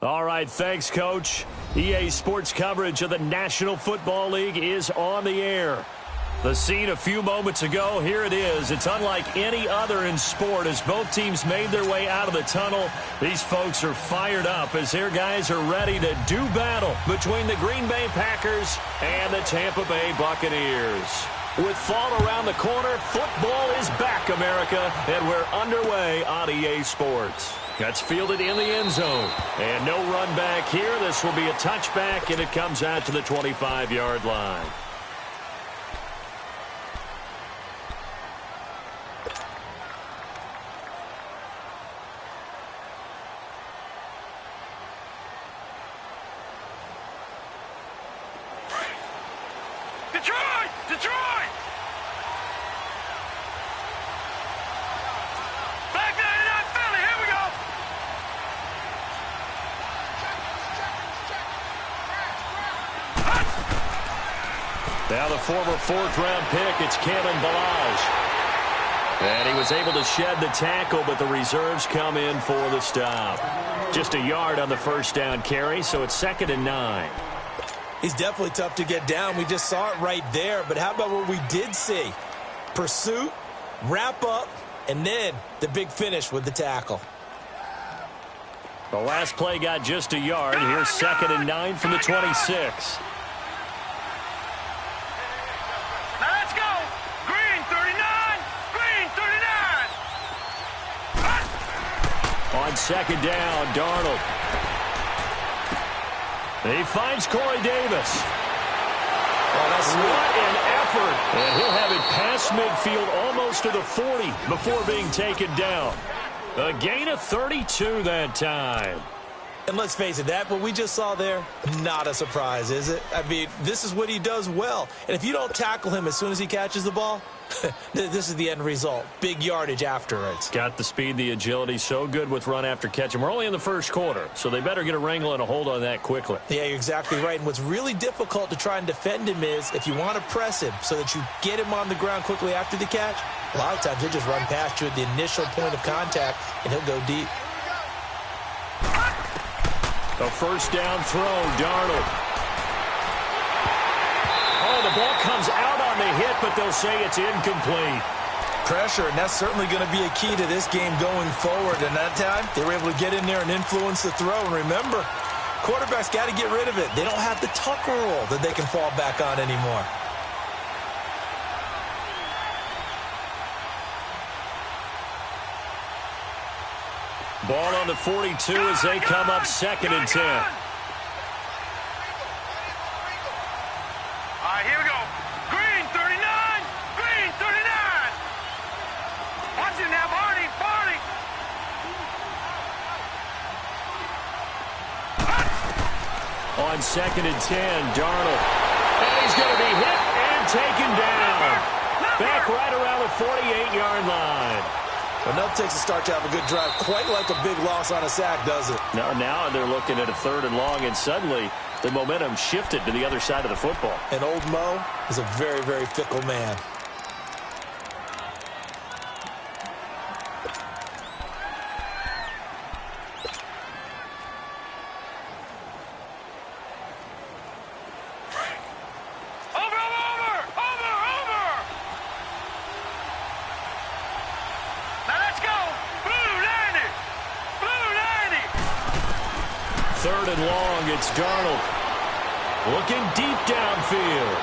All right, thanks, Coach. EA Sports coverage of the National Football League is on the air. The scene a few moments ago, here it is. It's unlike any other in sport as both teams made their way out of the tunnel. These folks are fired up as their guys are ready to do battle between the Green Bay Packers and the Tampa Bay Buccaneers. With fall around the corner, football is back, America, and we're underway on EA Sports. That's fielded in the end zone. And no run back here. This will be a touchback, and it comes out to the 25-yard line. Detroit! Back 99 Philly, here we go! Now the former fourth-round pick, it's Kalen Ballage. And he was able to shed the tackle, but the reserves come in for the stop. Just a yard on the first down carry, so it's 2nd and 9. He's definitely tough to get down. We just saw it right there. But how about what we did see? Pursuit, wrap up, and then the big finish with the tackle. The last play got just a yard. Here's 2nd and 9 from the 26. Now let's go! Green 39! Green 39! On 2nd down, Darnold. He finds Corey Davis. What an effort. And he'll have it past midfield almost to the 40 before being taken down. A gain of 32 that time. And let's face it, that what we just saw there, not a surprise, is it? I mean, this is what he does well. And if you don't tackle him as soon as he catches the ball, this is the end result. Big yardage afterwards. Got the speed, the agility, so good with run after catch. And we're only in the first quarter, so they better get a wrangle and a hold on that quickly. Yeah, you're exactly right. And what's really difficult to try and defend him is if you want to press him so that you get him on the ground quickly after the catch, a lot of times he'll just run past you at the initial point of contact, and he'll go deep. A first down throw, Darnold. Oh, the ball comes out on the hit, but they'll say it's incomplete. Pressure, and that's certainly going to be a key to this game going forward. And that time, they were able to get in there and influence the throw. And remember, quarterbacks got to get rid of it. They don't have the Tucker rule that they can fall back on anymore. Ball on the 42 as they come up 2nd and 10. All right, here we go. Green 39! Green 39! Watch it now, Barney! Barney! On 2nd and 10, Darnold. And he's going to be hit and taken down. Back right around the 48-yard line. Enough takes a start to have a good drive, quite like a big loss on a sack, does it? Now they're looking at a 3rd and long, and suddenly the momentum shifted to the other side of the football. And old Mo is a very, very fickle man. It's Darnold looking deep downfield.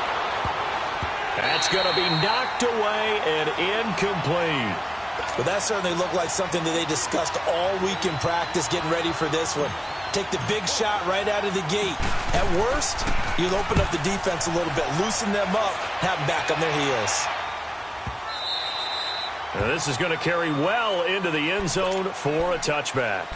That's going to be knocked away and incomplete. But that certainly looked like something that they discussed all week in practice getting ready for this one. Take the big shot right out of the gate. At worst, you'll open up the defense a little bit, loosen them up, have them back on their heels. Now this is going to carry well into the end zone for a touchback.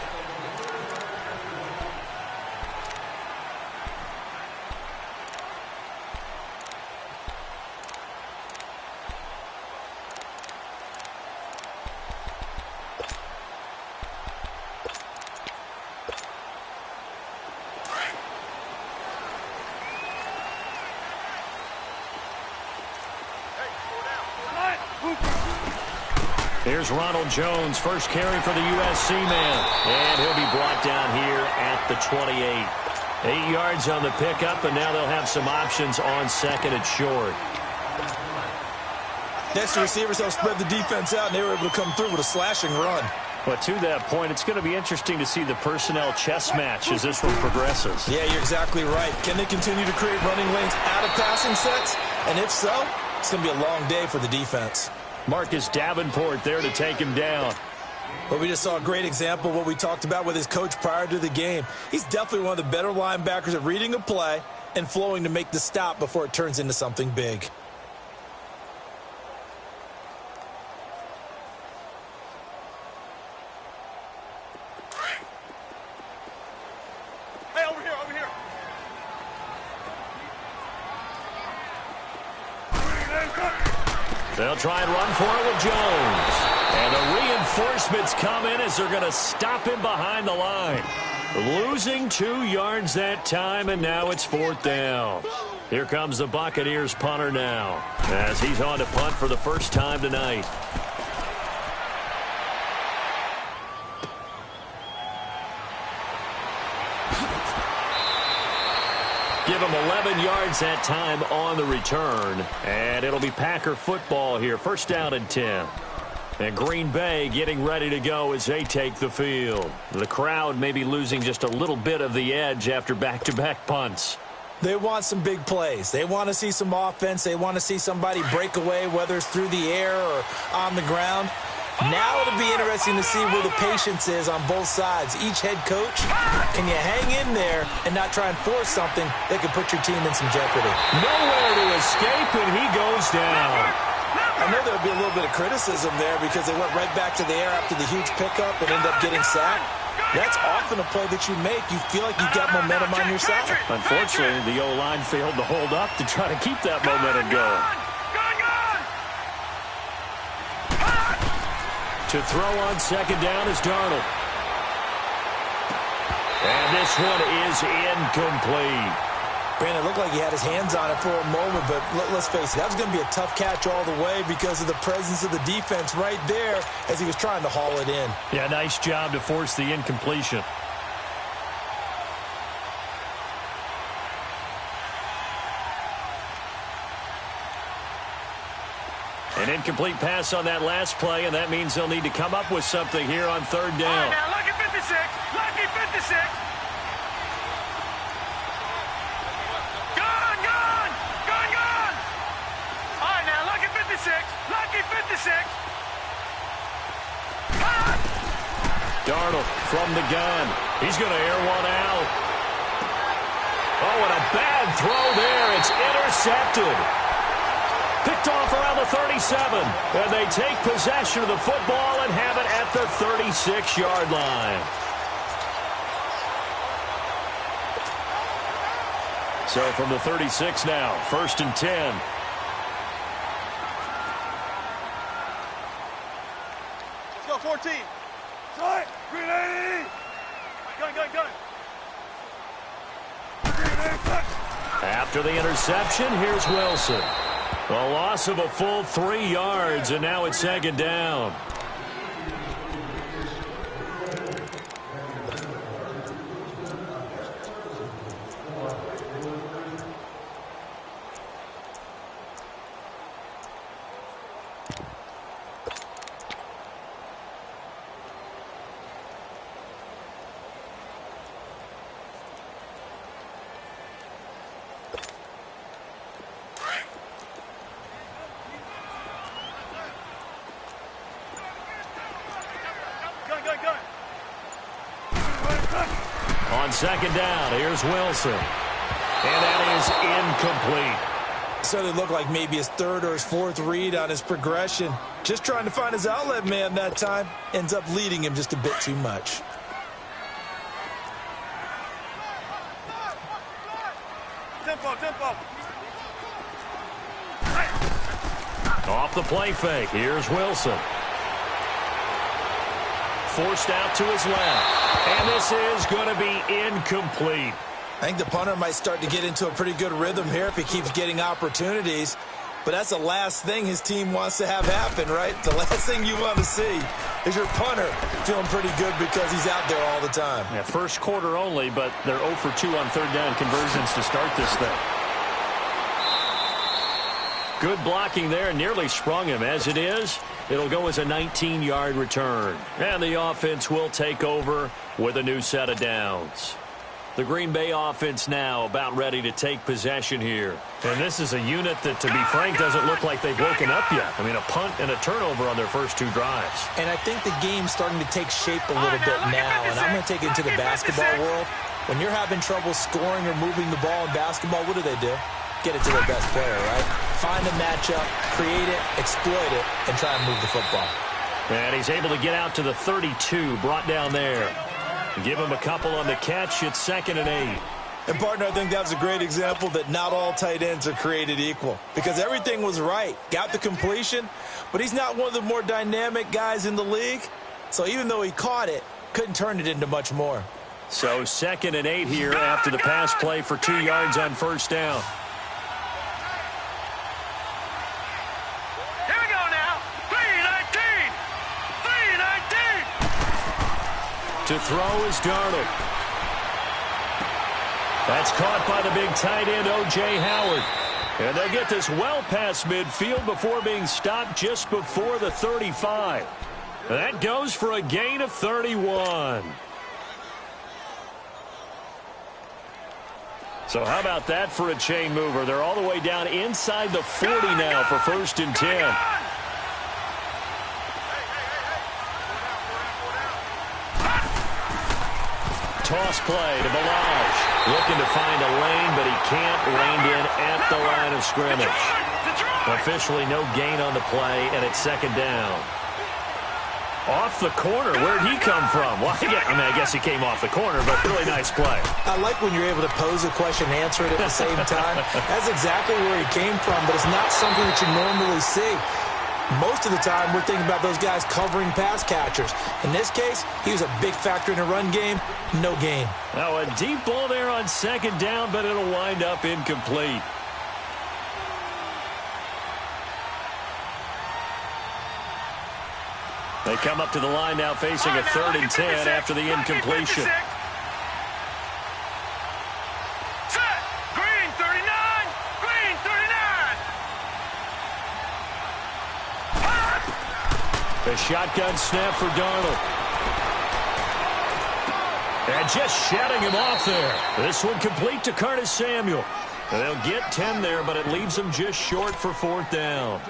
Here's Ronald Jones, first carry for the USC man. And he'll be brought down here at the 28. 8 yards on the pickup, and now they'll have some options on second and short. Next, the receivers help spread the defense out, and they were able to come through with a slashing run. But to that point, it's going to be interesting to see the personnel chess match as this one progresses. Yeah, you're exactly right. Can they continue to create running lanes out of passing sets? And if so, it's going to be a long day for the defense. Marcus Davenport there to take him down. But we just saw a great example of what we talked about with his coach prior to the game. He's definitely one of the better linebackers at reading a play and flowing to make the stop before it turns into something big. Hey, over here, over here. They'll try and run for it with Jones. And the reinforcements come in as they're going to stop him behind the line. Losing 2 yards that time, and now it's 4th down. Here comes the Buccaneers punter now, as he's on to punt for the first time tonight. Give him 11 yards that time on the return. And it'll be Packer football here. First down and 10. And Green Bay getting ready to go as they take the field. The crowd may be losing just a little bit of the edge after back-to-back punts. They want some big plays. They want to see some offense. They want to see somebody break away, whether it's through the air or on the ground. Now it'll be interesting to see where the patience is on both sides. Each head coach, can you hang in there and not try and force something that could put your team in some jeopardy? Nowhere to escape, and he goes down. I know there'll be a little bit of criticism there because they went right back to the air after the huge pickup and ended up getting sacked. That's often a play that you make. You feel like you've got momentum on your side. Unfortunately, the O-line failed to hold up to try to keep that momentum going. To throw on second down is Darnold. And this one is incomplete. Brandon, it looked like he had his hands on it for a moment, but let's face it, that was going to be a tough catch all the way because of the presence of the defense right there as he was trying to haul it in. Yeah, nice job to force the incompletion. An incomplete pass on that last play, and that means they'll need to come up with something here on third down. All right, now, lucky 56. Lucky 56. Gone, gone. Gone, gone. All right, now, lucky 56. Lucky 56. Darnold from the gun. He's going to air one out. Oh, and a bad throw there. It's intercepted. Picked off around the 37. And they take possession of the football and have it at the 36-yard line. So from the 36 now, 1st and 10. Let's go, 14. Sorry, green 80. Gun, gun, gun. After the interception, here's Wilson. A loss of a full 3 yards, and now it's 2nd down. On 2nd down, here's Wilson. And that is incomplete. Certainly looked like maybe his 3rd or his 4th read on his progression. Just trying to find his outlet man that time. Ends up leading him just a bit too much. Tempo, tempo. Off the play fake, here's Wilson. Forced out to his left. And this is going to be incomplete. I think the punter might start to get into a pretty good rhythm here if he keeps getting opportunities. But that's the last thing his team wants to have happen, right? The last thing you want to see is your punter feeling pretty good because he's out there all the time. Yeah, first quarter only, but they're 0 for 2 on third down conversions to start this thing. Good blocking there, nearly sprung him. As it is, it'll go as a 19-yard return. And the offense will take over with a new set of downs. The Green Bay offense now about ready to take possession here. And this is a unit that, to be frank, doesn't look like they've woken up yet. I mean, a punt and a turnover on their first 2 drives. And I think the game's starting to take shape a little bit now. And I'm going to take it into the basketball world. When you're having trouble scoring or moving the ball in basketball, what do? Get it to their best player, right? Find a matchup, create it, exploit it, and try and move the football. And he's able to get out to the 32, brought down there. Give him a couple on the catch. It's 2nd and 8. And, partner, I think that's a great example that not all tight ends are created equal. Because everything was right. Got the completion, but he's not one of the more dynamic guys in the league. So even though he caught it, couldn't turn it into much more. So 2nd and 8 here after the pass play for 2 yards on first down. Here we go now. 3-19. 3-19. To throw is Darnold. That's caught by the big tight end, O.J. Howard. And they'll get this well past midfield before being stopped just before the 35. That goes for a gain of 31. So how about that for a chain mover? They're all the way down inside the 40 now for 1st and 10. Toss play to Balaj. Looking to find a lane, but he can't. Reined in at the line of scrimmage. Officially no gain on the play, and it's 2nd down. Off the corner. Where'd he come from? Well, I guess he came off the corner, but really nice play. I like when you're able to pose a question and answer it at the same time. That's exactly where he came from, but it's not something that you normally see. Most of the time, we're thinking about those guys covering pass catchers. In this case, he was a big factor in the run game. No gain. Now, a deep ball there on 2nd down, but it'll wind up incomplete. They come up to the line now facing a 3rd and 10 after the incompletion. Green 39. Green 39. The shotgun snap for Darnold. And just shutting him off there. This one complete to Curtis Samuel. And they'll get 10 there, but it leaves them just short for 4th down.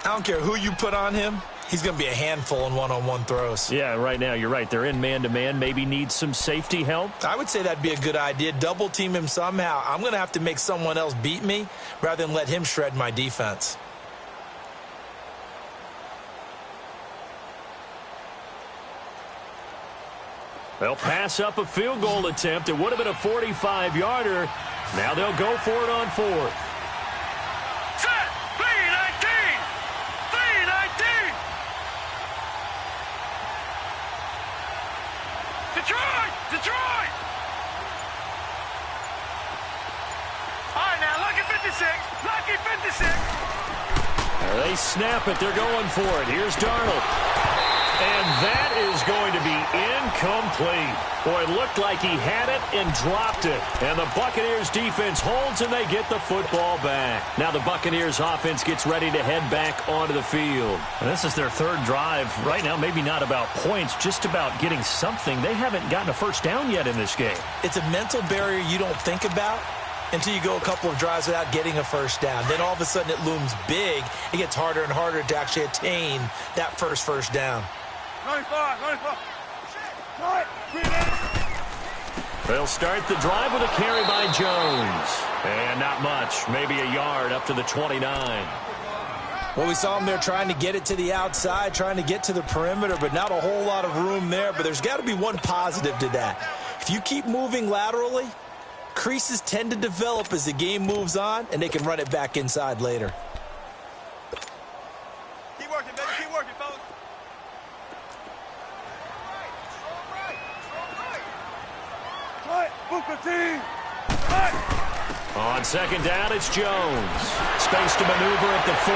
I don't care who you put on him. He's going to be a handful in one-on-one throws. Yeah, right now, you're right. They're in man-to-man. Maybe need some safety help. I would say that'd be a good idea. Double team him somehow. I'm going to have to make someone else beat me rather than let him shred my defense. They'll pass up a field goal attempt. It would have been a 45-yarder. Now they'll go for it on 4th. Set. 3-19. 3-19. Detroit. All right, now, lucky 56. Lucky 56. They snap it. They're going for it. Here's Darnold. And that is going to be incomplete. Boy, it looked like he had it and dropped it. And the Buccaneers defense holds, and they get the football back. Now the Buccaneers offense gets ready to head back onto the field. And this is their 3rd drive. Right now, maybe not about points, just about getting something. They haven't gotten a first down yet in this game. It's a mental barrier you don't think about until you go a couple of drives without getting a first down. Then all of a sudden it looms big. It gets harder and harder to actually attain that first down. 95. They'll start the drive with a carry by Jones. And not much, maybe a yard up to the 29. Well, we saw him there trying to get it to the outside, trying to get to the perimeter, but not a whole lot of room there. But there's got to be one positive to that. If you keep moving laterally, creases tend to develop as the game moves on, and they can run it back inside later. Keep working, baby. Keep working, fellas. Right. Booker team. Right. On second down, it's Jones. Space to maneuver at the 40.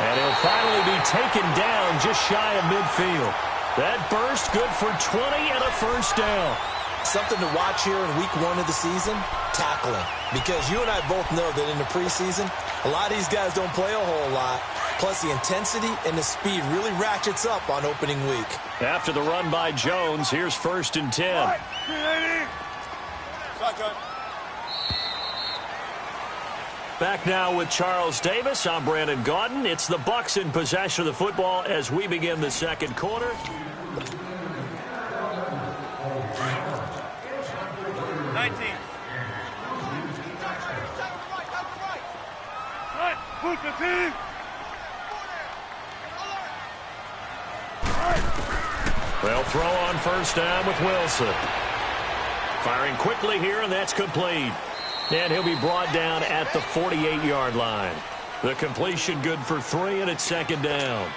And he'll finally be taken down just shy of midfield. That burst good for 20 and a first down. Something to watch here in week 1 of the season, tackling. Because you and I both know that in the preseason, a lot of these guys don't play a whole lot. Plus, the intensity and the speed really ratchets up on opening week. After the run by Jones, here's 1st and 10. Back now with Charles Davis. I'm Brandon Gaudin. It's the Bucs in possession of the football as we begin the second quarter. They'll throw on first down with Wilson. Firing quickly here, and that's complete. And he'll be brought down at the 48-yard line. The completion good for 3, and it's second down.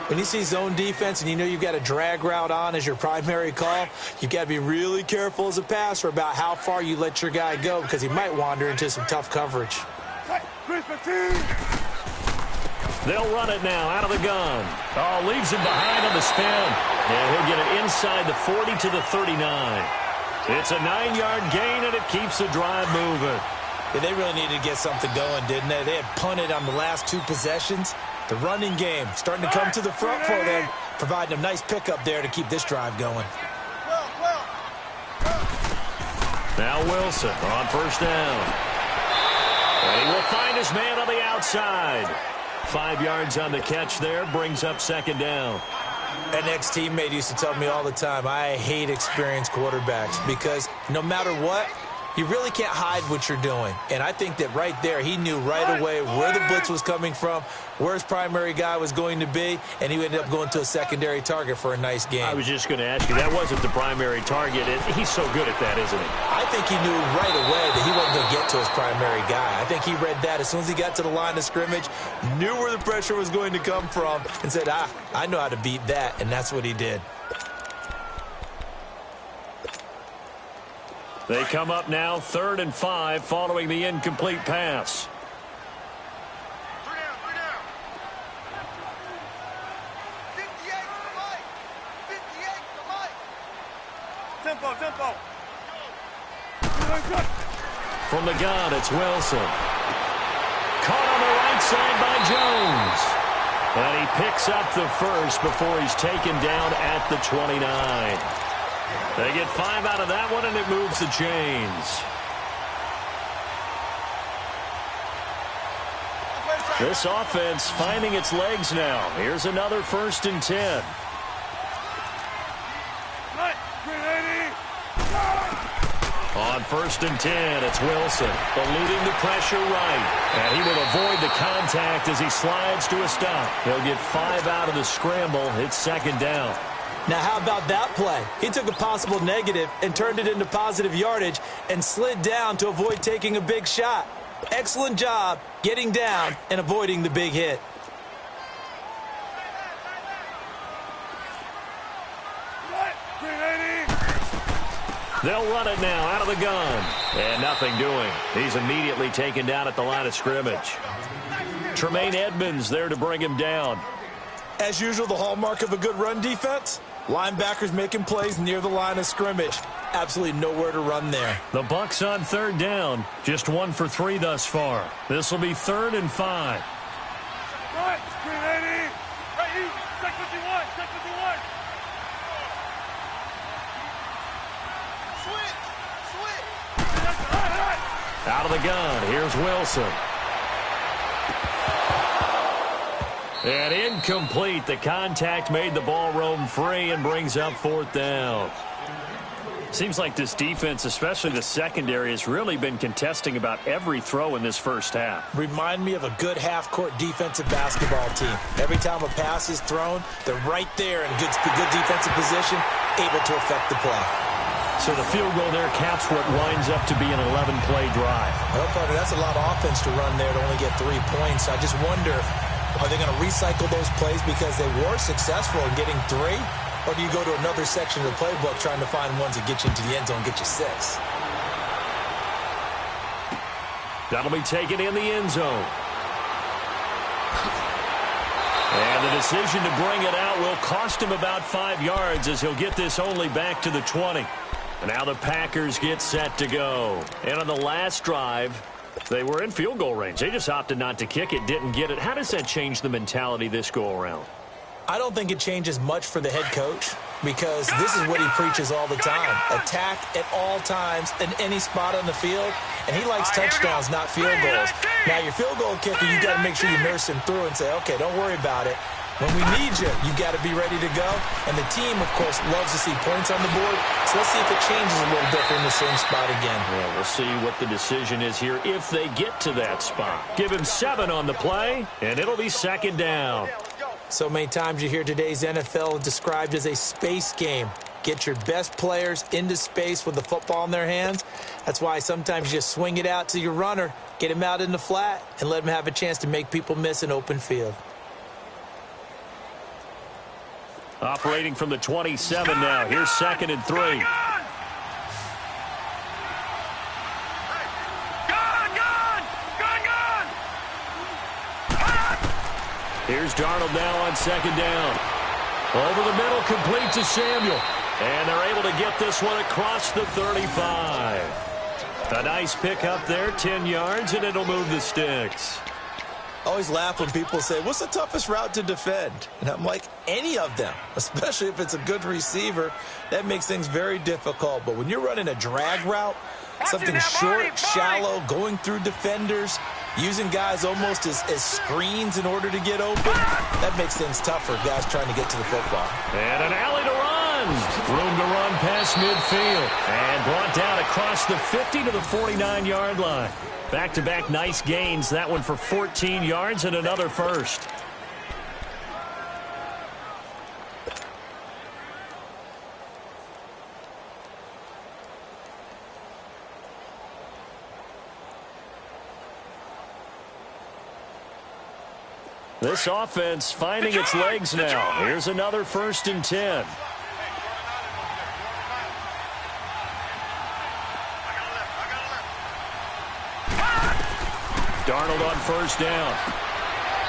When you see zone defense and you know you've got a drag route on as your primary call, you've got to be really careful as a passer about how far you let your guy go because he might wander into some tough coverage. They'll run it now out of the gun. Oh, leaves him behind on the spin. And he'll get it inside the 40 to the 39. It's a 9-yard gain, and it keeps the drive moving. Yeah, they really needed to get something going, didn't they? They had punted on the last 2 possessions. The running game starting to come to the front for them, providing a nice pickup there to keep this drive going. Now Wilson on first down. And he will find his man on the outside. 5 yards on the catch there, brings up second down. An ex-teammate used to tell me all the time, I hate experienced quarterbacks because no matter what, you really can't hide what you're doing. And I think that right there, he knew right away where the blitz was coming from, where his primary guy was going to be, and he ended up going to a secondary target for a nice game. I was just going to ask you, that wasn't the primary target. He's so good at that, isn't he? I think he knew right away that he wasn't going to get to his primary guy. I think he read that as soon as he got to the line of scrimmage, knew where the pressure was going to come from, and said, I know how to beat that, and that's what he did. They come up now 3rd and 5 following the incomplete pass. Tempo. From the gun, it's Wilson. Caught on the right side by Jones. And he picks up the first before he's taken down at the 29. They get 5 out of that one, and it moves the chains. This offense finding its legs now. Here's another 1st and 10. On 1st and 10, it's Wilson, eluding the pressure right. And he will avoid the contact as he slides to a stop. He'll get 5 out of the scramble. It's second down. Now, how about that play? He took a possible negative and turned it into positive yardage and slid down to avoid taking a big shot. Excellent job getting down and avoiding the big hit. They'll run it now out of the gun. And nothing doing. He's immediately taken down at the line of scrimmage. Tremaine Edmonds there to bring him down. As usual, the hallmark of a good run defense, linebackers making plays near the line of scrimmage. Absolutely nowhere to run there. The Bucs on 3rd down. Just 1 for 3 thus far. This will be 3rd and 5. Out of the gun, here's Wilson. And incomplete. The contact made the ball roam free and brings up 4th down. Seems like this defense, especially the secondary, has really been contesting about every throw in this first half. Remind me of a good half-court defensive basketball team. Every time a pass is thrown, they're right there in good defensive position, able to affect the play. So the field goal there caps what winds up to be an 11-play drive. Well, partner, that's a lot of offense to run there to only get 3 points. I just wonder, are they going to recycle those plays because they were successful in getting 3? Or do you go to another section of the playbook trying to find ones that get you into the end zone and get you 6? That'll be taken in the end zone. And the decision to bring it out will cost him about 5 yards as he'll get this only back to the 20. And now the Packers get set to go. And on the last drive, they were in field goal range. They just opted not to kick it, didn't get it. How does that change the mentality this go-around? I don't think it changes much for the head coach because this is what he preaches all the time. Attack at all times in any spot on the field, and he likes touchdowns, not field goals. Now, your field goal kicker, you got to make sure you nurse him through and say, okay, don't worry about it. When we need you, you got to be ready to go. And the team, of course, loves to see points on the board. So let's see if it changes a little bit in the same spot again. Well, we'll see what the decision is here if they get to that spot. Give him 7 on the play, and it'll be second down. So many times you hear today's NFL described as a space game. Get your best players into space with the football in their hands. That's why sometimes you just swing it out to your runner, get him out in the flat, and let him have a chance to make people miss an open field. Operating from the 27 now. Here's 2nd and 3. Here's Darnold now on 2nd down. Over the middle, complete to Samuel. And they're able to get this one across the 35. A nice pickup there, 10 yards, and it'll move the sticks. I always laugh when people say, what's the toughest route to defend? And I'm like, any of them, especially if it's a good receiver. That makes things very difficult. But when you're running a drag route, something short, shallow, going through defenders, using guys almost as screens in order to get open, that makes things tough for guys trying to get to the football. And an alley to run. Room to run past midfield. And brought down across the 50 to the 49-yard line. Back-to-back nice gains. That one for 14 yards and another first. This offense finding its legs now. Here's another 1st and 10. Darnold on 1st down.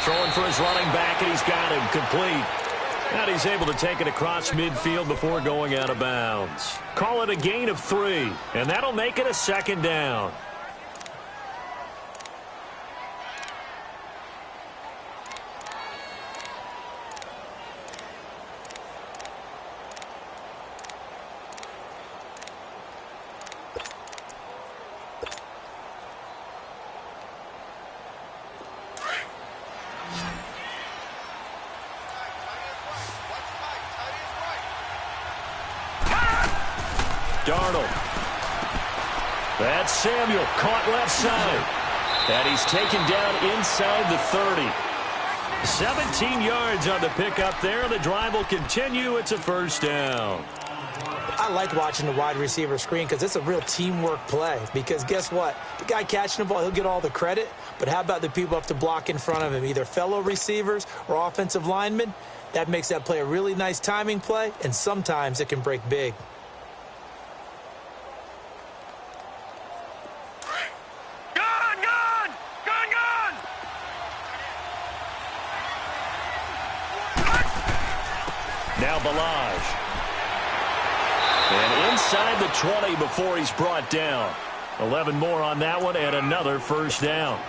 Throwing for his running back, and he's got him complete. And he's able to take it across midfield before going out of bounds. Call it a gain of 3, and that'll make it a 2nd down. Darnold. That's Samuel, caught left side. And he's taken down inside the 30. 17 yards on the pickup there. The drive will continue. It's a 1st down. I like watching the wide receiver screen because it's a real teamwork play. Because guess what? The guy catching the ball, he'll get all the credit. But how about the people up to block in front of him, either fellow receivers or offensive linemen? That makes that play a really nice timing play, and sometimes it can break big. Now Balaj. And inside the 20 before he's brought down. 11 more on that one and another 1st down.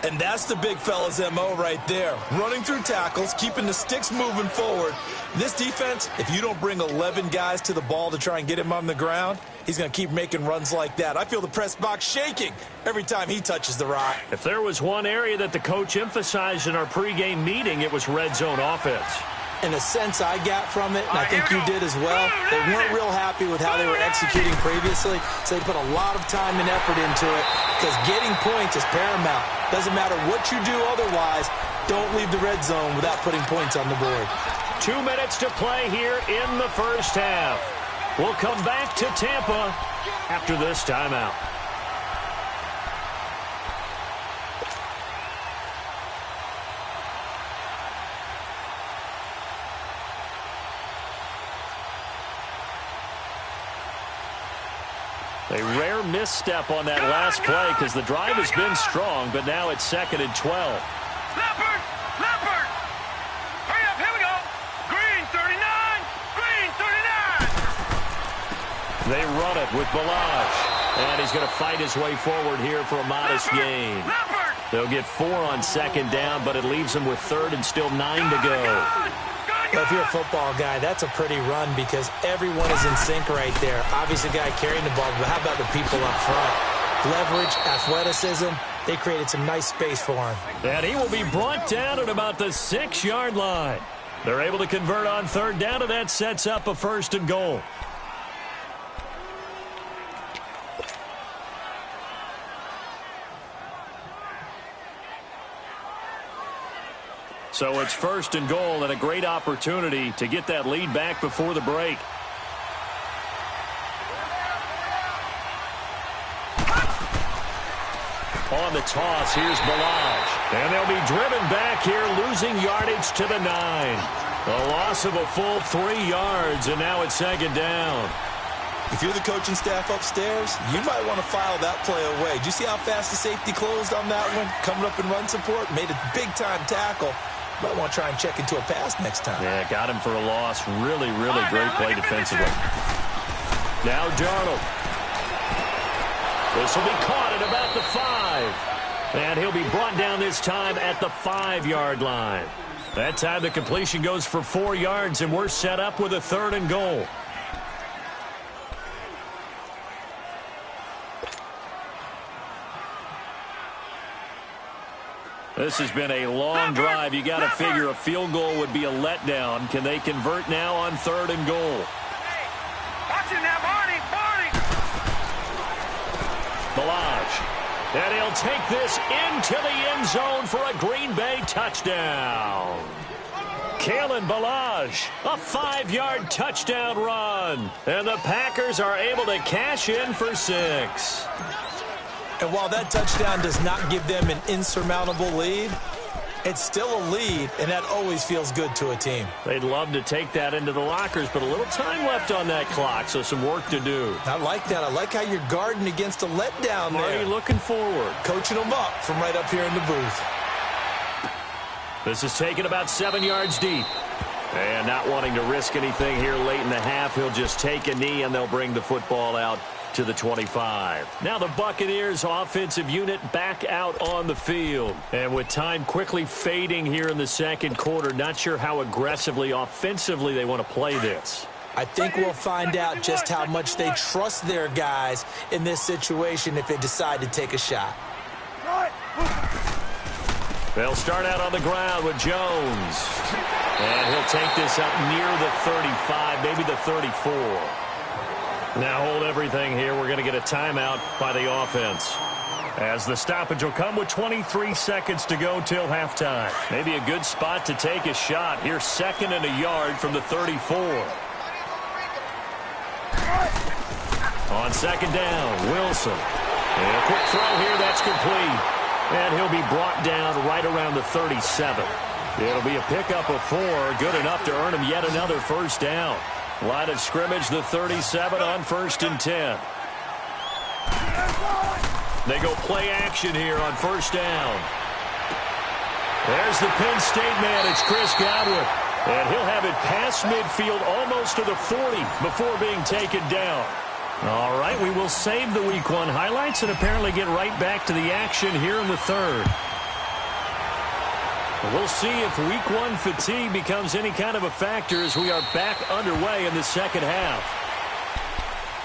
And that's the big fella's MO right there. Running through tackles, keeping the sticks moving forward. This defense, if you don't bring 11 guys to the ball to try and get him on the ground, he's going to keep making runs like that. I feel the press box shaking every time he touches the rock. If there was one area that the coach emphasized in our pregame meeting, it was red zone offense. And the sense I got from it, and I think you did as well, they weren't real happy with how they were executing previously, so they put a lot of time and effort into it because getting points is paramount. Doesn't matter what you do otherwise, don't leave the red zone without putting points on the board. 2 minutes to play here in the 1st half. We'll come back to Tampa after this timeout. A rare misstep on that last play because the drive has been strong, but now it's 2nd and 12. Leopard! Leopard! Hurry up, here we go! Green 39! Green 39! They run it with Balaj. And he's going to fight his way forward here for a modest gain. They'll get 4 on 2nd down, but it leaves them with 3rd and still 9 to go. Well, if you're a football guy, that's a pretty run because everyone is in sync right there. Obviously, the guy carrying the ball, but how about the people up front? Leverage, athleticism, they created some nice space for him. And he will be brought down at about the 6-yard line. They're able to convert on 3rd down, and that sets up a 1st and goal. So it's 1st and goal and a great opportunity to get that lead back before the break. On the toss, here's Balaj. And they'll be driven back here, losing yardage to the 9. A loss of a full 3 yards, and now it's 2nd down. If you're the coaching staff upstairs, you might want to file that play away. Did you see how fast the safety closed on that one? Coming up in run support, made a big-time tackle. Might want to try and check into a pass next time. Yeah, got him for a loss. Really, really great play defensively. Now Darnold. This will be caught at about the 5. And he'll be brought down this time at the 5-yard line. That time the completion goes for 4 yards, and we're set up with a 3rd and goal. This has been a long drive. You got to figure a field goal would be a letdown. Can they convert now on 3rd and goal? Watch him now, Barney! Barney! Balaj. And he'll take this into the end zone for a Green Bay touchdown. Kalen Balaj, a 5-yard touchdown run. And the Packers are able to cash in for 6. And while that touchdown does not give them an insurmountable lead, it's still a lead, and that always feels good to a team. They'd love to take that into the lockers, but a little time left on that clock, so some work to do. I like that. I like how you're guarding against a letdown there. Already looking forward. Coaching them up from right up here in the booth. This is taken about 7 yards deep. And not wanting to risk anything here late in the half, he'll just take a knee, and they'll bring the football out to the 25. Now the Buccaneers offensive unit back out on the field. And with time quickly fading here in the 2nd quarter, not sure how aggressively offensively they want to play this. I think we'll find out just how much they trust their guys in this situation if they decide to take a shot. They'll start out on the ground with Jones. And he'll take this up near the 35, maybe the 34. Now hold everything here. We're going to get a timeout by the offense. As the stoppage will come with 23 seconds to go till halftime. Maybe a good spot to take a shot. Here's 2nd and a yard from the 34. On 2nd down, Wilson. And a quick throw here, that's complete. And he'll be brought down right around the 37. It'll be a pickup of 4, good enough to earn him yet another 1st down. Line of scrimmage, the 37 on 1st and 10. They go play action here on 1st down. There's the Penn State man. It's Chris Godwin. And he'll have it past midfield almost to the 40 before being taken down. All right, we will save the Week 1 highlights and apparently get right back to the action here in the 3rd. We'll see if Week 1 fatigue becomes any kind of a factor as we are back underway in the 2nd half.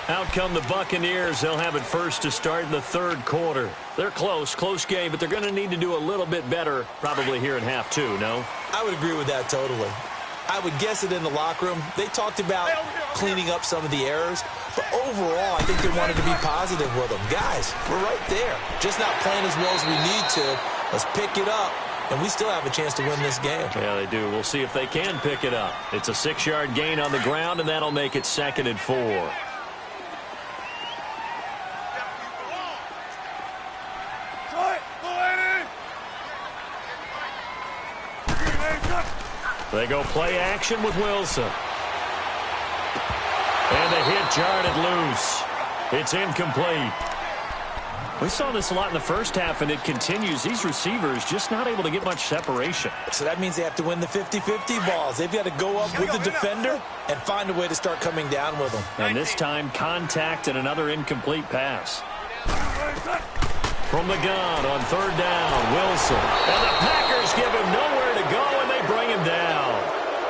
Out come the Buccaneers. They'll have it first to start in the 3rd quarter. They're close game, but they're going to need to do a little bit better probably here in half 2, no? I would agree with that totally. I would guess it in the locker room. They talked about cleaning up some of the errors, but overall, I think they wanted to be positive with them. Guys, we're right there. Just not playing as well as we need to. Let's pick it up. And we still have a chance to win this game. Yeah, they do. We'll see if they can pick it up. It's a 6-yard gain on the ground, and that'll make it 2nd and 4. They go play action with Wilson. And the hit jarred it loose. It's incomplete. We saw this a lot in the first half, and it continues. These receivers just not able to get much separation. So that means they have to win the 50-50 balls. They've got to go up with the defender and find a way to start coming down with them. And this time, contact and another incomplete pass. From the gun on third down, Wilson. And the Packers give him nowhere to go, and they bring him down.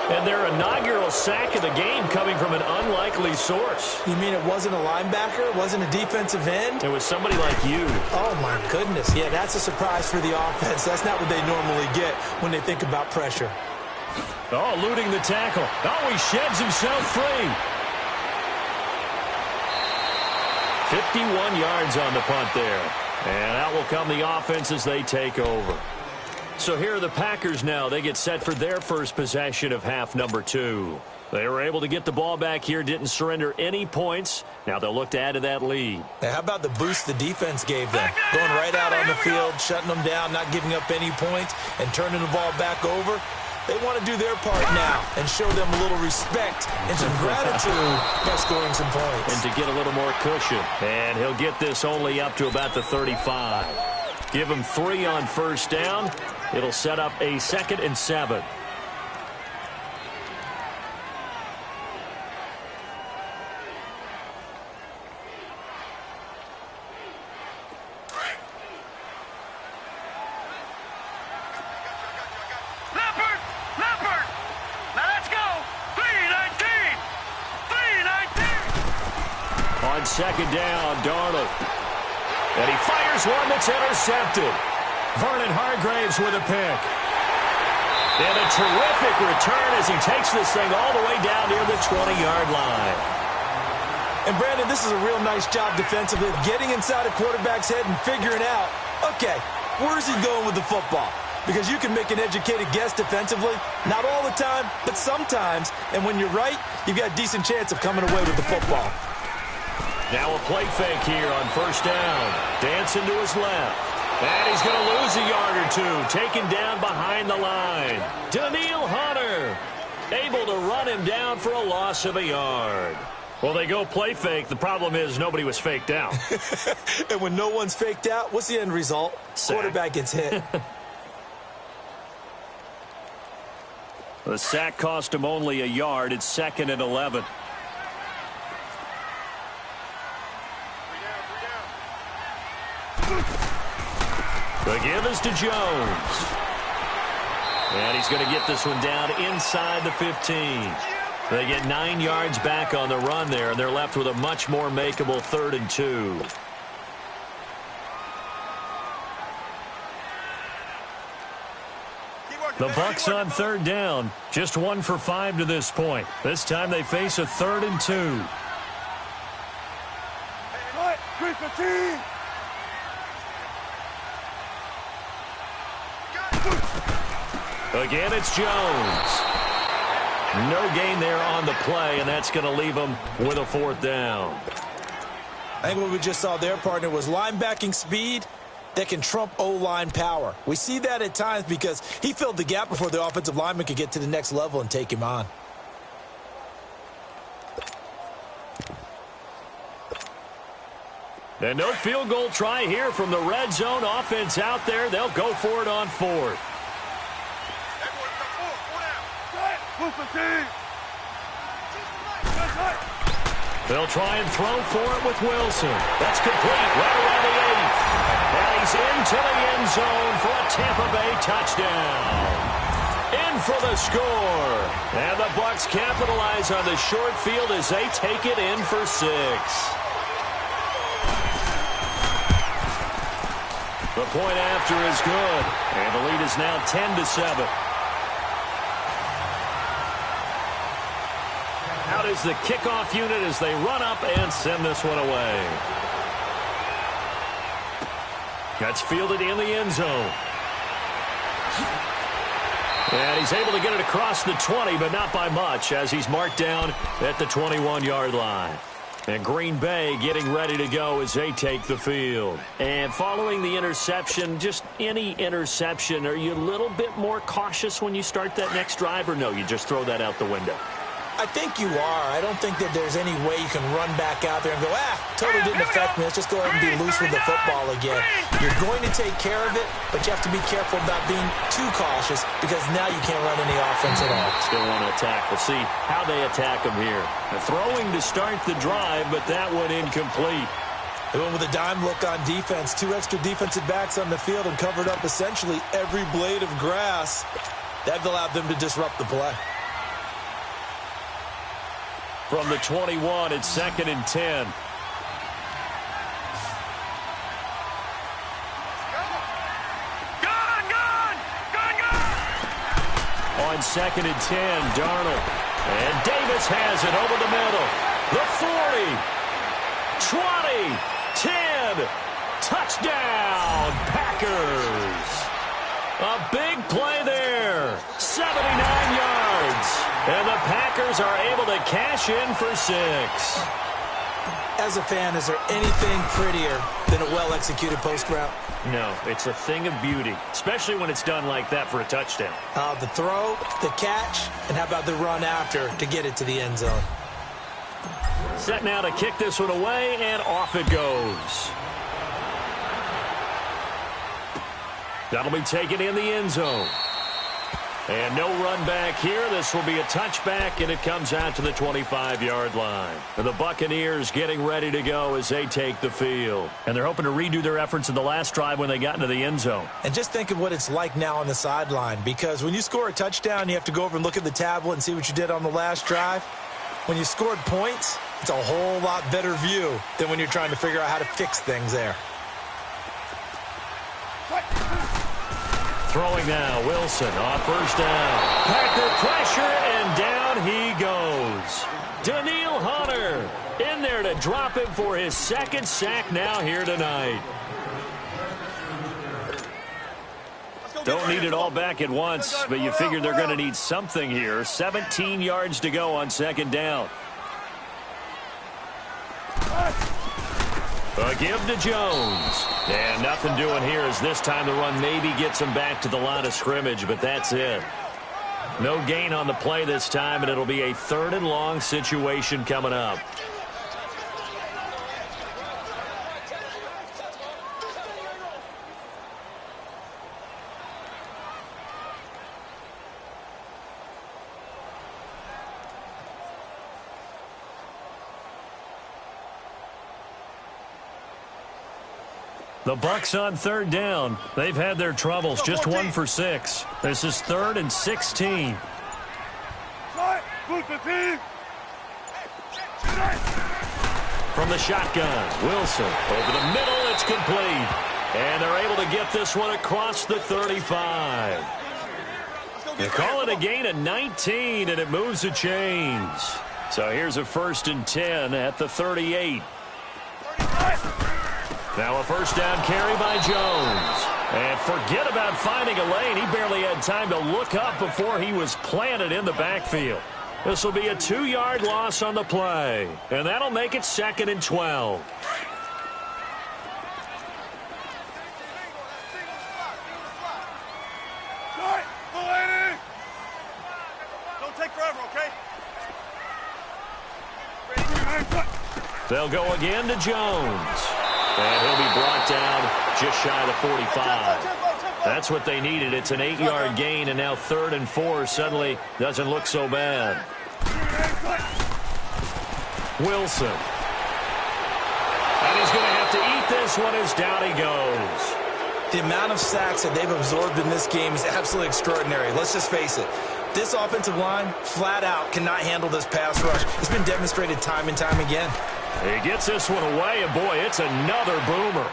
And their inaugural sack of the game coming from an unlikely source. You mean it wasn't a linebacker? It wasn't a defensive end? It was somebody like you. Oh, my goodness. Yeah, that's a surprise for the offense. That's not what they normally get when they think about pressure. Oh, eluding the tackle. Oh, he sheds himself free. 51 yards on the punt there. And out will come the offense as they take over. So here are the Packers now. They get set for their first possession of half number 2. They were able to get the ball back here, didn't surrender any points. Now they'll look to add to that lead. Now, how about the boost the defense gave them? Going right out on the field, shutting them down, not giving up any points, and turning the ball back over. They want to do their part now and show them a little respect and some gratitude by scoring some points. And to get a little more cushion. And he'll get this only up to about the 35. Give him 3 on first down. It'll set up a 2nd and 7. Leopard! Now let's go! 3-19! 3-19! On second down, Darnold. And he fires one that's intercepted. Vernon Hargreaves with a pick. And a terrific return as he takes this thing all the way down near the 20-yard line. And, Brandon, this is a real nice job defensively of getting inside a quarterback's head and figuring out, okay, where's he going with the football? Because you can make an educated guess defensively. Not all the time, but sometimes. And when you're right, you've got a decent chance of coming away with the football. Now a play fake here on first down. Dancing to his left. And he's going to lose a yard or two. Taken down behind the line. Daniil Hunter able to run him down for a loss of a yard. Well, they go play fake. The problem is nobody was faked out. And when no one's faked out, what's the end result? Sack. Quarterback gets hit. The sack cost him only a yard. It's 2nd and 11. The give is to Jones. And he's going to get this one down inside the 15. They get 9 yards back on the run there, and they're left with a much more makeable 3rd and 2. The Bucs on third down. Just 1 for 5 to this point. This time they face a 3rd and 2. Again, it's Jones. No gain there on the play, and that's going to leave them with a 4th down. I think what we just saw there, partner, was linebacking speed that can trump O-line power. We see that at times because he filled the gap before the offensive lineman could get to the next level and take him on. And no field goal try here from the red zone offense out there. They'll go for it on 4th. They'll try and throw for it with Wilson. That's complete right around the 8th. And he's into the end zone for a Tampa Bay touchdown. In for the score. And the Bucs capitalize on the short field as they take it in for 6. The point after is good. And the lead is now 10-7. Out is the kickoff unit as they run up and send this one away. That's fielded in the end zone. And he's able to get it across the 20, but not by much, as he's marked down at the 21-yard line. And Green Bay getting ready to go as they take the field. And following the interception, just any interception, are you a little bit more cautious when you start that next drive, or no, you just throw that out the window? I think you are. I don't think that there's any way you can run back out there and go, totally didn't affect me. Let's just go ahead and be loose with the football again. You're going to take care of it, but you have to be careful about being too cautious because now you can't run any offense at all. Still want to attack. We'll see how they attack them here. They're throwing to start the drive, but that one incomplete. They went with a dime look on defense. 2 extra defensive backs on the field and covered up essentially every blade of grass. That allowed them to disrupt the play. From the 21, it's 2nd and 10. On 2nd and 10, Darnold. And Davis has it over the middle. The 40, 20, 10. Touchdown, Packers. A big play there. 79 yards. And the Packers are able to cash in for 6. As a fan, is there anything prettier than a well-executed post route? No, it's a thing of beauty, especially when it's done like that for a touchdown. The throw, the catch, and how about the run after to get it to the end zone? Set now to kick this one away, and off it goes. That'll be taken in the end zone. And no run back here. This will be a touchback, and it comes out to the 25-yard line. And the Buccaneers getting ready to go as they take the field. And they're hoping to redo their efforts in the last drive when they got into the end zone. And just think of what it's like now on the sideline, because when you score a touchdown, you have to go over and look at the tablet and see what you did on the last drive. When you scored points, it's a whole lot better view than when you're trying to figure out how to fix things there. Throwing now, Wilson off first down. Packer pressure, and down he goes. Danielle Hunter in there to drop him for his 2nd sack now here tonight. Don't need it all back at once, but you figure they're going to need something here. 17 yards to go on 2nd down. A give to Jones. And nothing doing here as this time the run maybe gets him back to the line of scrimmage, but that's it. No gain on the play this time, and it'll be a 3rd and long situation coming up. The Bucs on 3rd down. They've had their troubles. Just 1 for 6. This is 3rd and 16. From the shotgun, Wilson over the middle. It's complete. And they're able to get this one across the 35. They call it a gain of 19, and it moves the chains. So here's a 1st and 10 at the 38. Now a 1st down carry by Jones. And forget about finding a lane. He barely had time to look up before he was planted in the backfield. This will be a 2-yard loss on the play. And that'll make it 2nd and 12. Don't take forever, okay? They'll go again to Jones. And he'll be brought down just shy of the 45. That's what they needed. It's an 8-yard gain, and now 3rd and 4 suddenly doesn't look so bad. Wilson. And he's going to have to eat this one as down he goes. The amount of sacks that they've absorbed in this game is absolutely extraordinary. Let's just face it. This offensive line, flat out, cannot handle this pass rush. It's been demonstrated time and time again. He gets this one away, and boy, it's another boomer.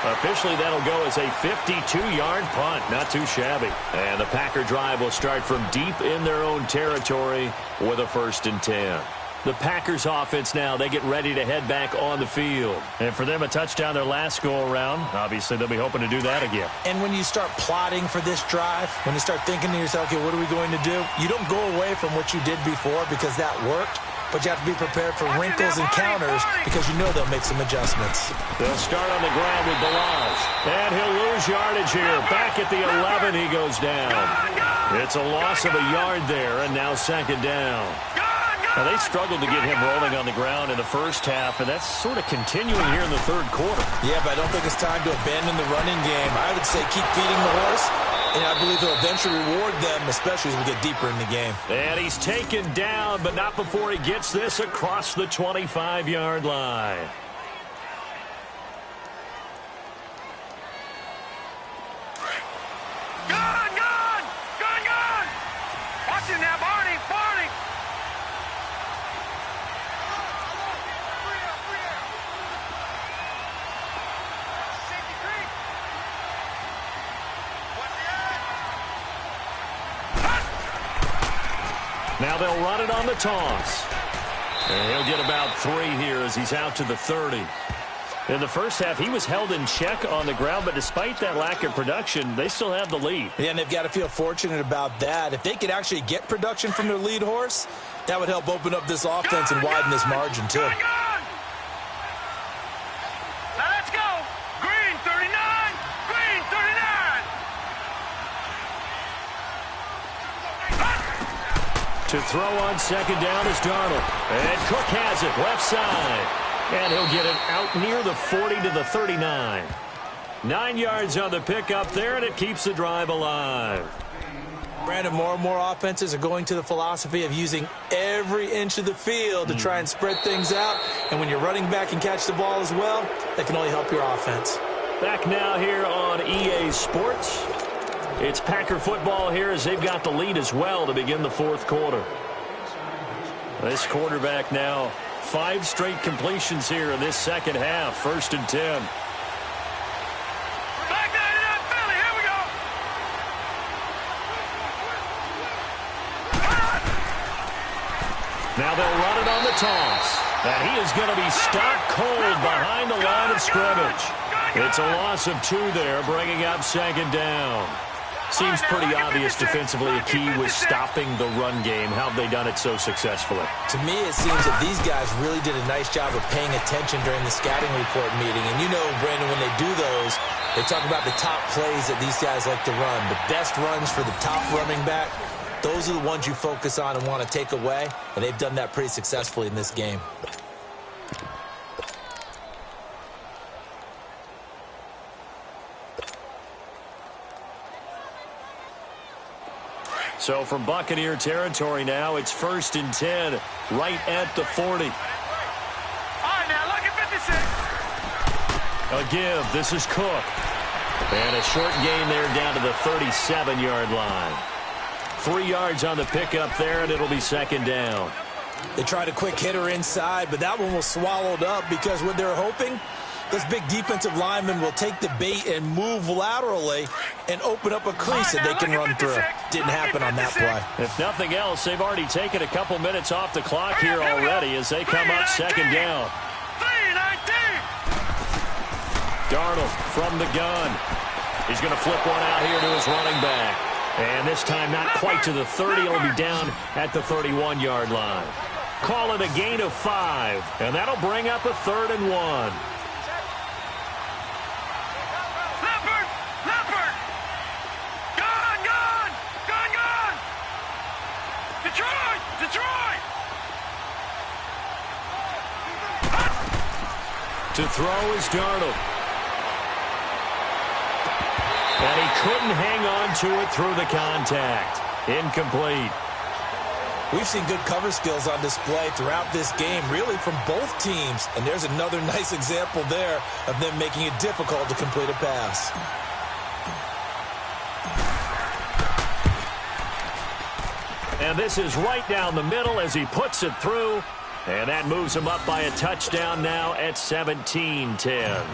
Officially, that'll go as a 52-yard punt. Not too shabby. And the Packer drive will start from deep in their own territory with a 1st and 10. The Packers offense now, they get ready to head back on the field. And for them, a touchdown their last go-around. Obviously, they'll be hoping to do that again. And when you start plotting for this drive, when you start thinking to yourself, okay, what are we going to do? You don't go away from what you did before because that worked. But you have to be prepared for wrinkles and counters because you know they'll make some adjustments. They'll start on the ground with Balazs. And he'll lose yardage here. Back at the 11, he goes down. It's a loss of a yard there, and now second down. Now, they struggled to get him rolling on the ground in the first half, and that's sort of continuing here in the third quarter. Yeah, but I don't think it's time to abandon the running game. I would say keep feeding the horse, and I believe he'll eventually reward them, especially as we get deeper in the game. And he's taken down, but not before he gets this across the 25-yard line. Watch it now, Barney! Now they'll run it on the toss. And he'll get about 3 here as he's out to the 30. In the first half, he was held in check on the ground, but despite that lack of production, they still have the lead. Yeah, and they've got to feel fortunate about that. If they could actually get production from their lead horse, that would help open up this offense and widen this margin, too. Now let's go! Green 39! Green 39! To throw on second down is Darnold. And Cook has it left side. And he'll get it out near the 40 to the 39. 9 yards on the pickup there, and it keeps the drive alive. Brandon, more and more offenses are going to the philosophy of using every inch of the field to try and spread things out. And when you're running back and catch the ball as well, that can only help your offense. Back now here on EA Sports. It's Packer football here as they've got the lead as well to begin the fourth quarter. This quarterback now 5 straight completions here in this second half. 1st and 10. Back down to Philly. Here we go. Now they'll run it on the toss. And he is going to be stopped cold behind the line of scrimmage. It's a loss of 2 there, bringing up second down. Seems pretty obvious defensively a key was stopping the run game. How have they done it so successfully? To me, it seems that these guys really did a nice job of paying attention during the scouting report meeting. And you know, Brandon, when they do those, they talk about the top plays that these guys like to run. The best runs for the top running back, those are the ones you focus on and want to take away. And they've done that pretty successfully in this game. So from Buccaneer territory now, it's 1st and 10, right at the 40. All right, now look at 56. A give. This is Cook. And a short gain there down to the 37-yard line. 3 yards on the pickup there, and it'll be second down. They tried a quick hitter inside, but that one was swallowed up because what they're hoping, those big defensive linemen will take the bait and move laterally and open up a crease that they can run through. Didn't happen on that play. If nothing else, they've already taken a couple minutes off the clock here already as they come up second down. 3-19. Darnold from the gun. He's going to flip one out here to his running back. And this time not quite to the 30. It'll be down at the 31-yard line. Call it a gain of 5. And that'll bring up a 3rd and 1. To throw is Darnold. And he couldn't hang on to it through the contact. Incomplete. We've seen good cover skills on display throughout this game, really from both teams. And there's another nice example there of them making it difficult to complete a pass. And this is right down the middle as he puts it through. And that moves him up by a touchdown now at 17-10.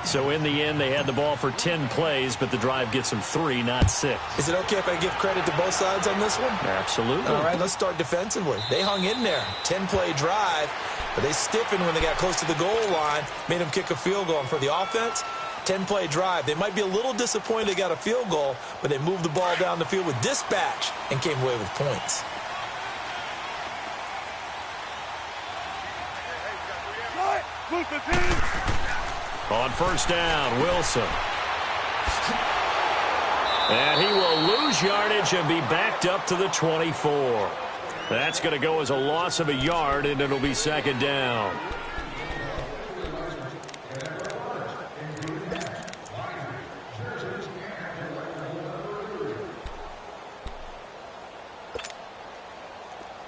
So in the end, they had the ball for 10 plays, but the drive gets them 3, not 6. Is it okay if I give credit to both sides on this one? Absolutely. All right, let's start defensively. They hung in there. 10-play drive, but they stiffened when they got close to the goal line, made them kick a field goal. And for the offense, 10-play drive. They might be a little disappointed they got a field goal, but they moved the ball down the field with dispatch and came away with points. On first down, Wilson. And he will lose lose yardage and be backed up to the 24. That's going to go as a loss of a yard, and it'll be second down.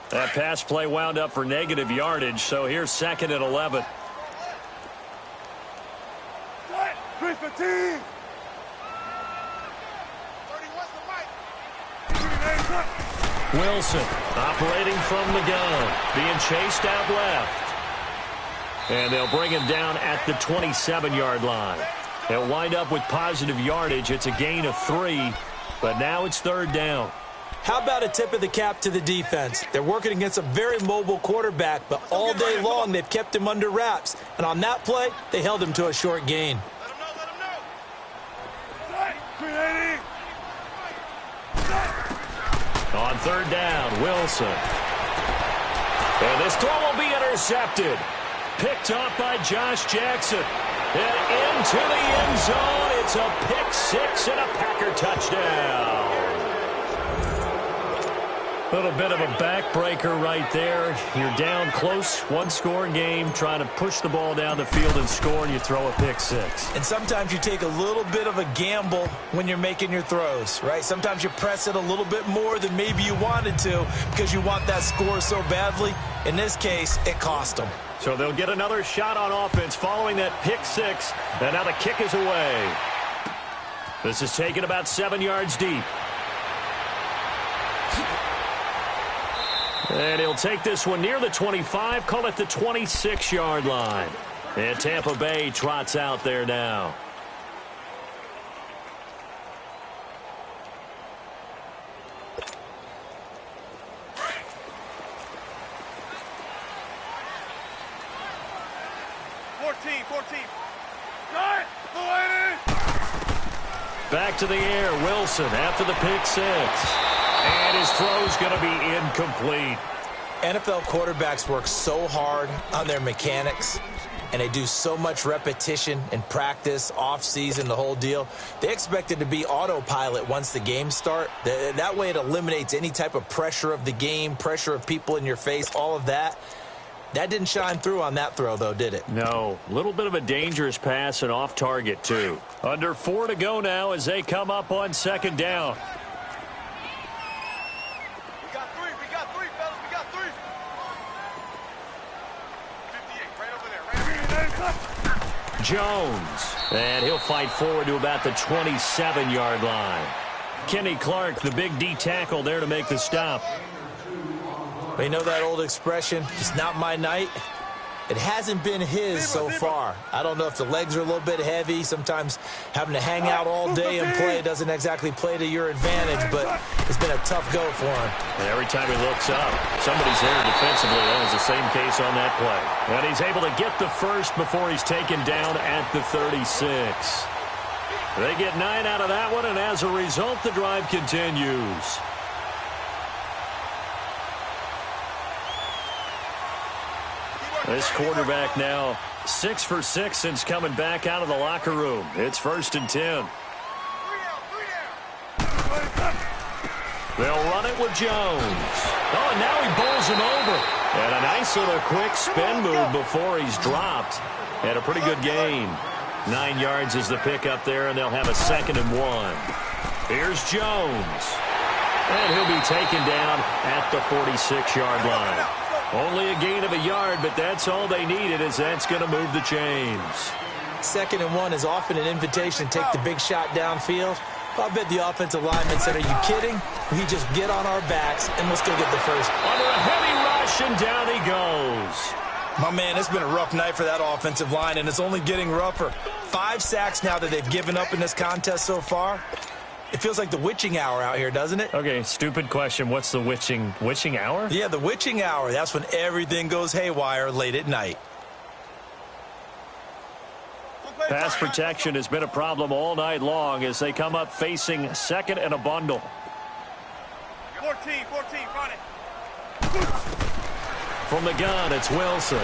That pass play wound up for negative yardage, so here's second and 11. 315. Wilson operating from the gun, being chased out left. And they'll bring him down at the 27-yard line. They'll wind up with positive yardage. It's a gain of 3, but now it's third down. How about a tip of the cap to the defense? They're working against a very mobile quarterback, but all day long they've kept him under wraps. And on that play, they held him to a short gain. Let him know. 380. On third down, Wilson. And this throw will be intercepted. Picked off by Josh Jackson. And into the end zone. It's a pick six and a Packer touchdown. A little bit of a backbreaker right there. You're down close, one-score game, trying to push the ball down the field and score, and you throw a pick six. And sometimes you take a little bit of a gamble when you're making your throws, right? Sometimes you press it a little bit more than maybe you wanted to because you want that score so badly. In this case, it cost them. So they'll get another shot on offense following that pick six, and now the kick is away. This is taken about 7 yards deep. And he'll take this one near the 25, call it the 26-yard line. And Tampa Bay trots out there now. Back to the air, Wilson after the pick six. And his throw's going to be incomplete. NFL quarterbacks work so hard on their mechanics, and they do so much repetition and practice, off-season, the whole deal. They expect it to be autopilot once the games start. That way it eliminates any type of pressure of the game, pressure of people in your face, all of that. That didn't shine through on that throw, though, did it? No. A little bit of a dangerous pass and off target, too. Under 4 to go now as they come up on second down. Jones, and he'll fight forward to about the 27-yard line. Kenny Clark, the big D tackle there to make the stop. You know that old expression, it's not my night? It hasn't been his so far. I don't know if the legs are a little bit heavy. Sometimes having to hang out all day and play doesn't exactly play to your advantage, but it's been a tough go for him. And every time he looks up, somebody's there defensively. That was the same case on that play. And he's able to get the first before he's taken down at the 36. They get 9 out of that one, and as a result, the drive continues. This quarterback now 6 for 6 since coming back out of the locker room. It's 1st and 10. They'll run it with Jones. Oh, and now he bowls him over. And a nice little quick spin move before he's dropped. And a pretty good gain. 9 yards is the pickup there, and they'll have a 2nd and 1. Here's Jones. And he'll be taken down at the 46-yard line. Only a gain of a yard, but that's all they needed, as that's going to move the chains. 2nd and 1 is often an invitation to take the big shot downfield. I bet the offensive lineman said, are you kidding? We just get on our backs, and let's go get the first. Under a heavy rush, and down he goes. My man, it's been a rough night for that offensive line, and it's only getting rougher. 5 sacks now that they've given up in this contest so far. It feels like the witching hour out here, doesn't it? Okay, stupid question. What's the witching hour? Yeah, the witching hour. That's when everything goes haywire late at night. Pass protection has been a problem all night long as they come up facing 2nd and a bundle. 14, run it. From the gun, it's Wilson.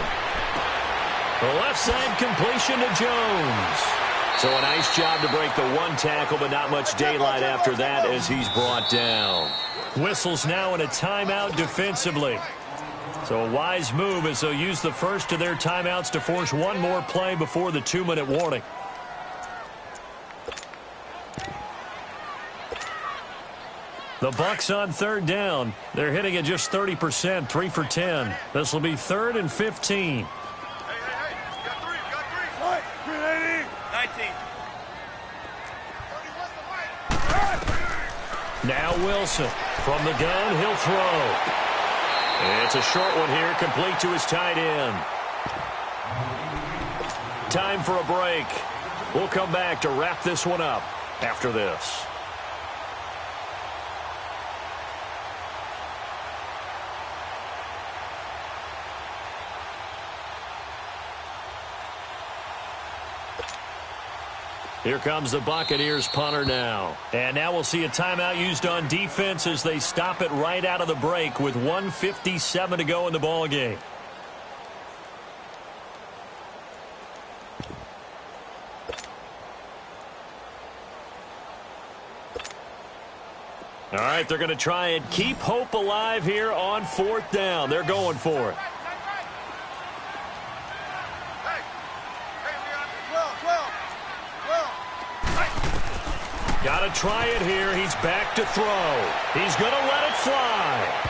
The left side completion to Jones. So a nice job to break the one tackle, but not much daylight after that as he's brought down. Whistles now in a timeout defensively. So a wise move as they'll use the first of their timeouts to force one more play before the 2-minute warning. The Bucs on third down. They're hitting at just 30%, 3 for 10. This will be 3rd and 15. Now Wilson. From the gun, he'll throw. It's a short one here, complete to his tight end. Time for a break. We'll come back to wrap this one up after this. Here comes the Buccaneers punter now. And now we'll see a timeout used on defense as they stop it right out of the break with 1:57 to go in the ballgame. All right, they're going to try and keep hope alive here on 4th down. They're going for it. Got to try it here. He's back to throw. He's going to let it fly.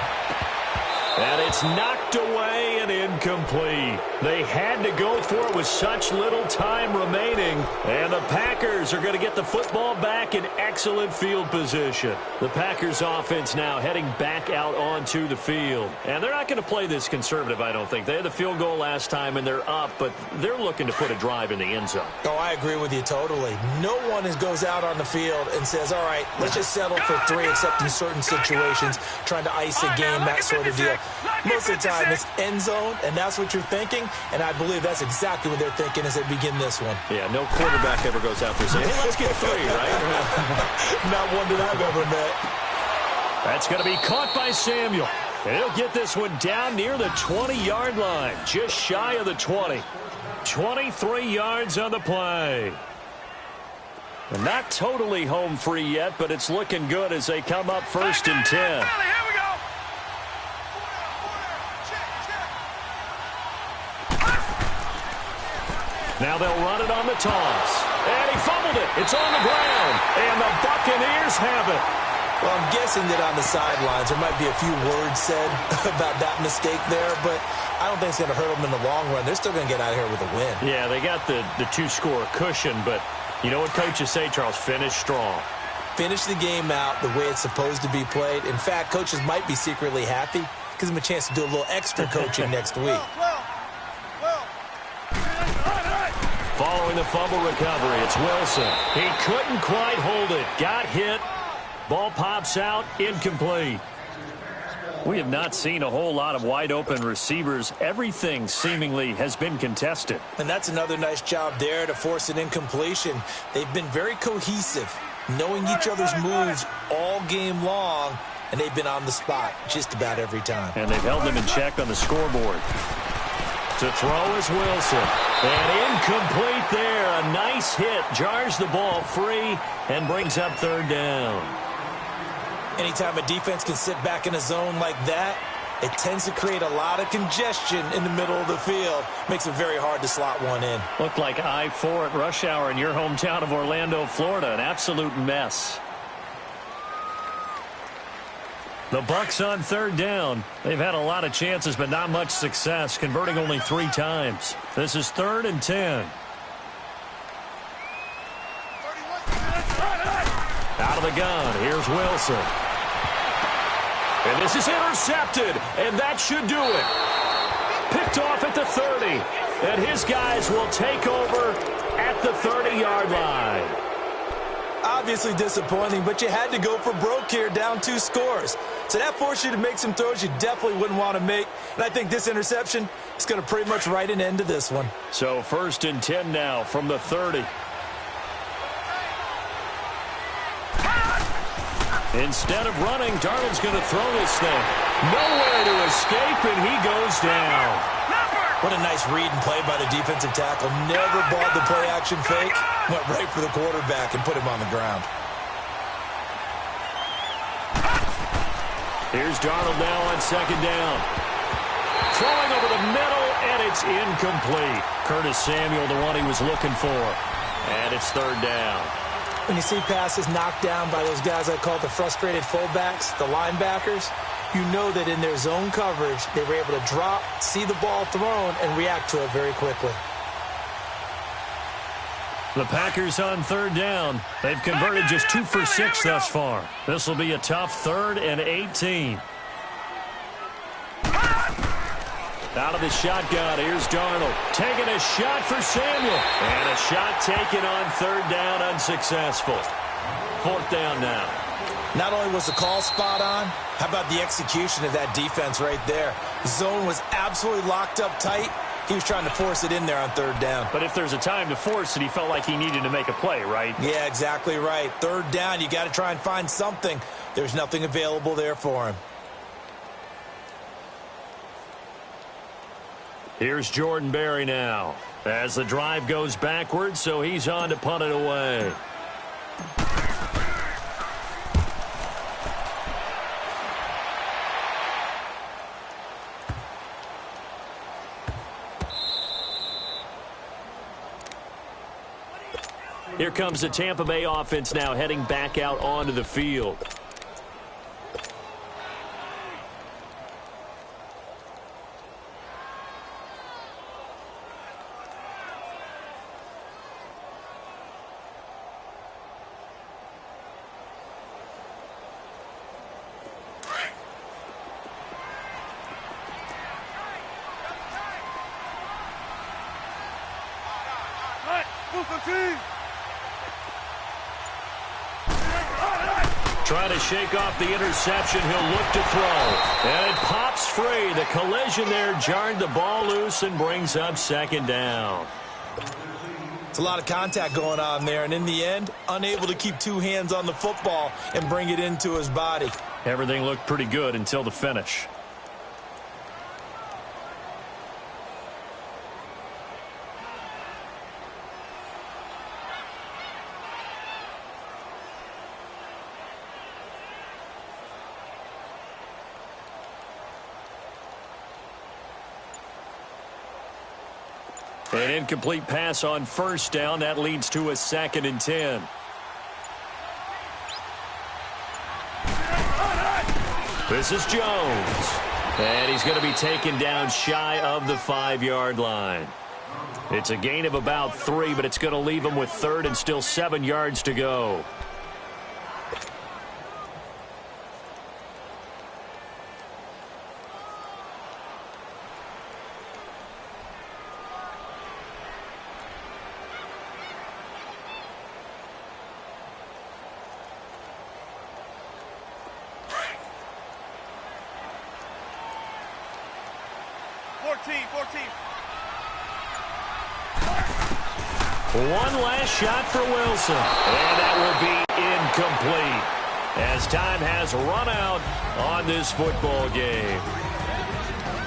And it's knocked away and incomplete. They had to go for it with such little time remaining. And the Packers are going to get the football back in excellent field position. The Packers offense now heading back out onto the field. And they're not going to play this conservative, I don't think. They had the field goal last time and they're up, but they're looking to put a drive in the end zone. Oh, I agree with you totally. No one goes out on the field and says, all right, let's just settle for 3 except in certain situations, trying to ice a game, that sort of deal. Most of the time, it's end zone, and that's what you're thinking, and I believe that's exactly what they're thinking as they begin this one. Yeah, no quarterback ever goes out there saying, hey, let's get 3, right? Not one that I've ever met. That's going to be caught by Samuel. And he'll get this one down near the 20-yard line, just shy of the 20. 23 yards on the play. And not totally home free yet, but it's looking good as they come up 1st and 10. Now they'll run it on the toss. And he fumbled it. It's on the ground. And the Buccaneers have it. Well, I'm guessing that on the sidelines there might be a few words said about that mistake there, but I don't think it's going to hurt them in the long run. They're still going to get out of here with a win. Yeah, they got the 2-score cushion, but you know what coaches say, Charles? Finish strong. Finish the game out the way it's supposed to be played. In fact, coaches might be secretly happy. Gives them a chance to do a little extra coaching next week. Following the fumble recovery, it's Wilson. He couldn't quite hold it. Got hit. Ball pops out. Incomplete. We have not seen a whole lot of wide-open receivers. Everything seemingly has been contested. And that's another nice job there to force an incompletion. They've been very cohesive, knowing each other's moves all game long, and they've been on the spot just about every time. And they've held them in check on the scoreboard. To throw is Wilson. And incomplete there. A nice hit. Jars the ball free and brings up 3rd down. Anytime a defense can sit back in a zone like that, it tends to create a lot of congestion in the middle of the field. Makes it very hard to slot one in. Looked like I-4 at rush hour in your hometown of Orlando, Florida. An absolute mess. The Bucs on 3rd down. They've had a lot of chances, but not much success, converting only 3 times. This is 3rd and 10. Out of the gun, here's Wilson. And this is intercepted, and that should do it. Picked off at the 30, and his guys will take over at the 30-yard line. Obviously disappointing, but you had to go for broke here, down 2 scores. So that forced you to make some throws you definitely wouldn't want to make. And I think this interception is going to pretty much write an end to this one. So 1st and 10 now from the 30. Instead of running, Darnold's going to throw this thing. Nowhere to escape, and he goes down. Number What a nice read and play by the defensive tackle. Never bought the play-action fake. Went right for the quarterback and put him on the ground. Here's Darnold now on second down. Throwing over the middle, and it's incomplete. Curtis Samuel, the one he was looking for. And it's third down. When you see passes knocked down by those guys I call the frustrated fullbacks, the linebackers, you know that in their zone coverage, they were able to drop, see the ball thrown, and react to it very quickly. The Packers on third down. They've converted just 2 for 6 thus far. This will be a tough 3rd and 18. Out of the shotgun, here's Darnold. Taking a shot for Samuel. And a shot taken on third down, unsuccessful. 4th down now. Not only was the call spot on, how about the execution of that defense right there? The zone was absolutely locked up tight. He was trying to force it in there on third down. But if there's a time to force it, he felt like he needed to make a play, right? Yeah, exactly right. Third down, you got to try and find something. There's nothing available there for him. Here's Jordan Berry now. As the drive goes backwards, so he's on to punt it away. Here comes the Tampa Bay offense now heading back out onto the field. Trying to shake off the interception. He'll look to throw. And it pops free. The collision there jarred the ball loose and brings up second down. It's a lot of contact going on there, and in the end, unable to keep 2 hands on the football and bring it into his body. Everything looked pretty good until the finish. An incomplete pass on first down. That leads to a 2nd and 10. This is Jones. And he's going to be taken down shy of the 5-yard line. It's a gain of about 3, but it's going to leave him with 3rd and still 7 yards to go. One last shot for Wilson. And that will be incomplete as time has run out on this football game.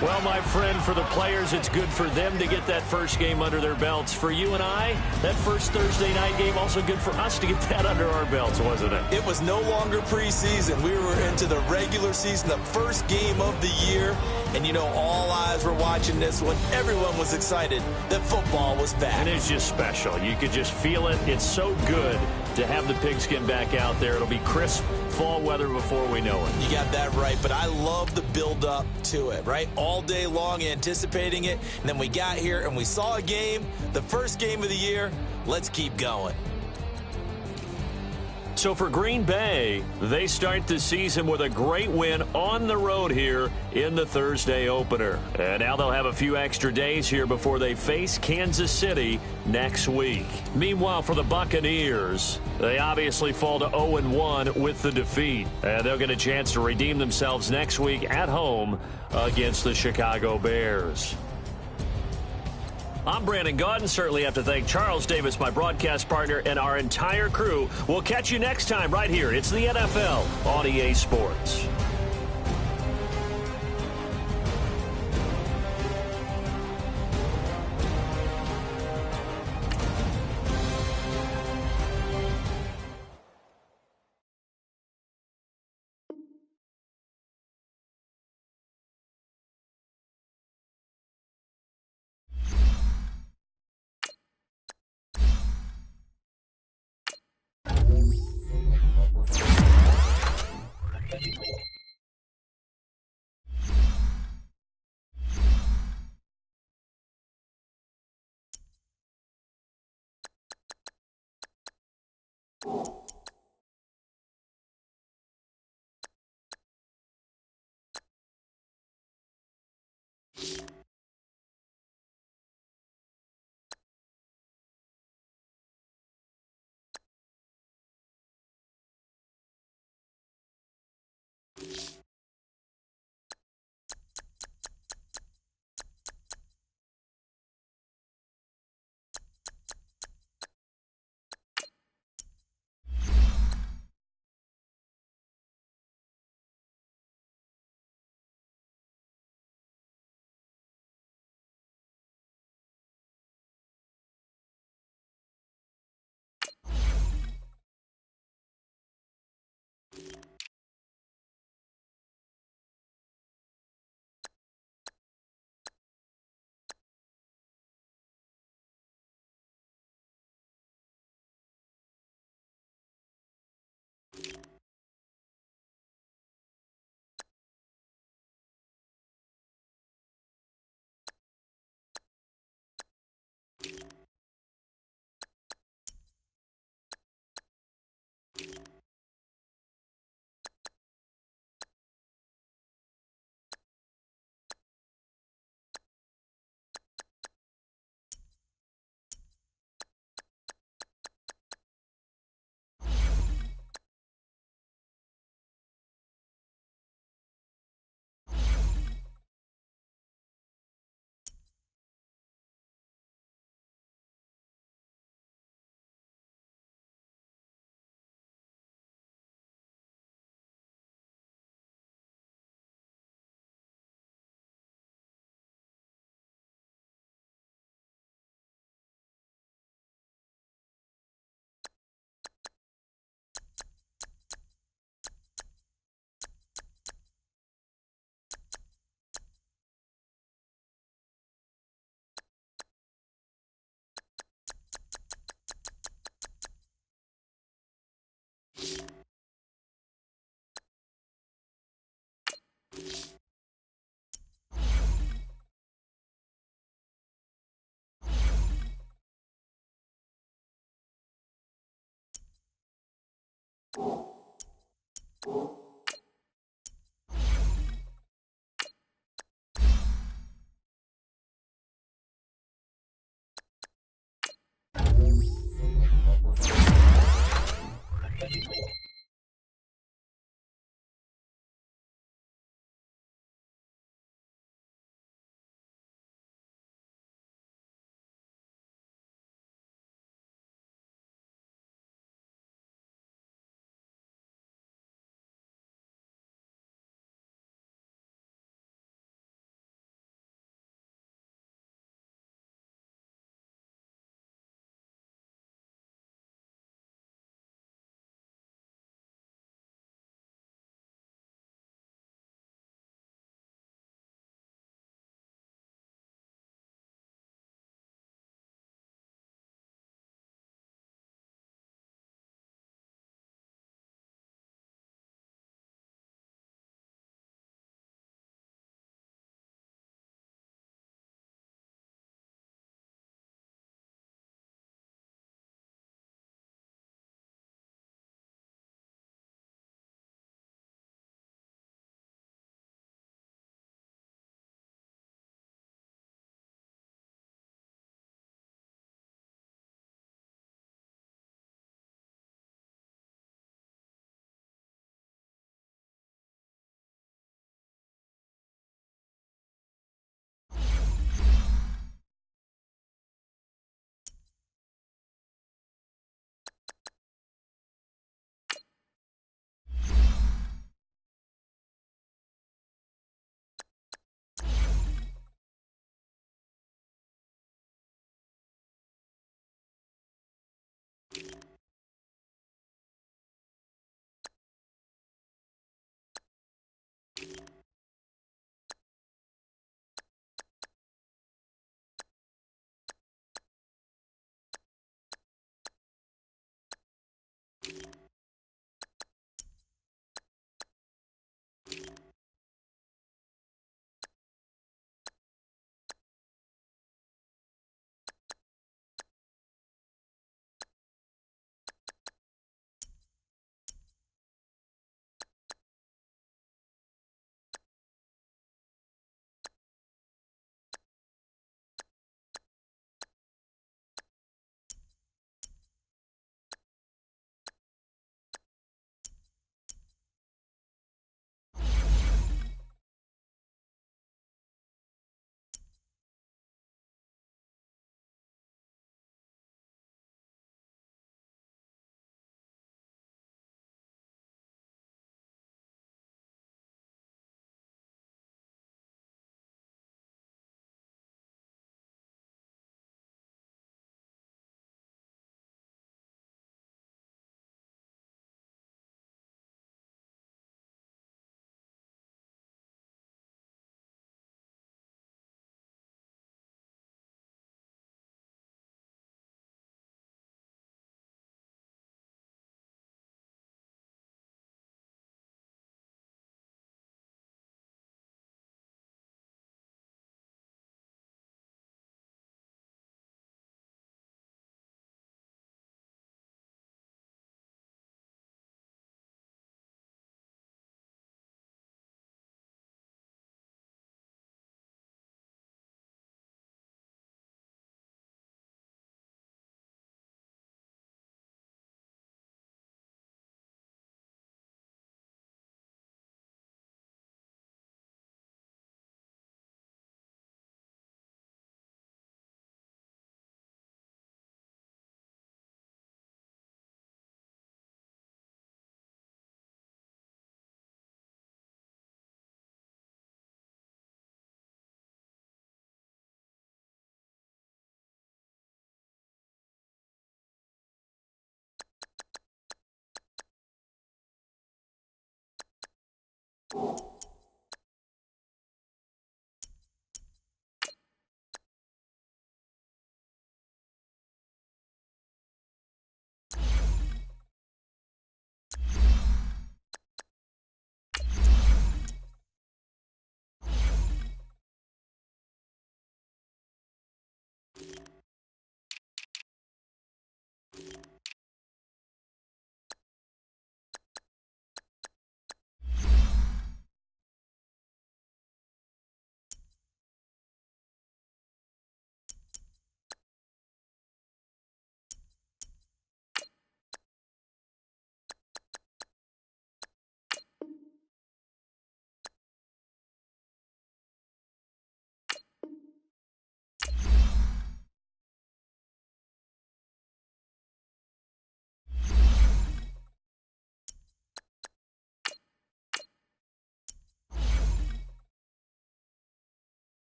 Well, my friend, for the players, it's good for them to get that first game under their belts. For you and I, that first Thursday night game, also good for us to get that under our belts, wasn't it? It was no longer preseason. We were into the regular season, the first game of the year. And, you know, all eyes were watching this one. Everyone was excited that football was back. And it's just special. You could just feel it. It's so good to have the pigskin back out there. It'll be crisp fall weather before we know it. You got that right, but I love the build-up to it, right? All day long anticipating it, and then we got here and we saw a game, the first game of the year. Let's keep going. So for Green Bay, they start the season with a great win on the road here in the Thursday opener. And now they'll have a few extra days here before they face Kansas City next week. Meanwhile, for the Buccaneers, they obviously fall to 0-1 with the defeat. And they'll get a chance to redeem themselves next week at home against the Chicago Bears. I'm Brandon Gaudin. Certainly have to thank Charles Davis, my broadcast partner, and our entire crew. We'll catch you next time right here. It's the NFL on EA Sports.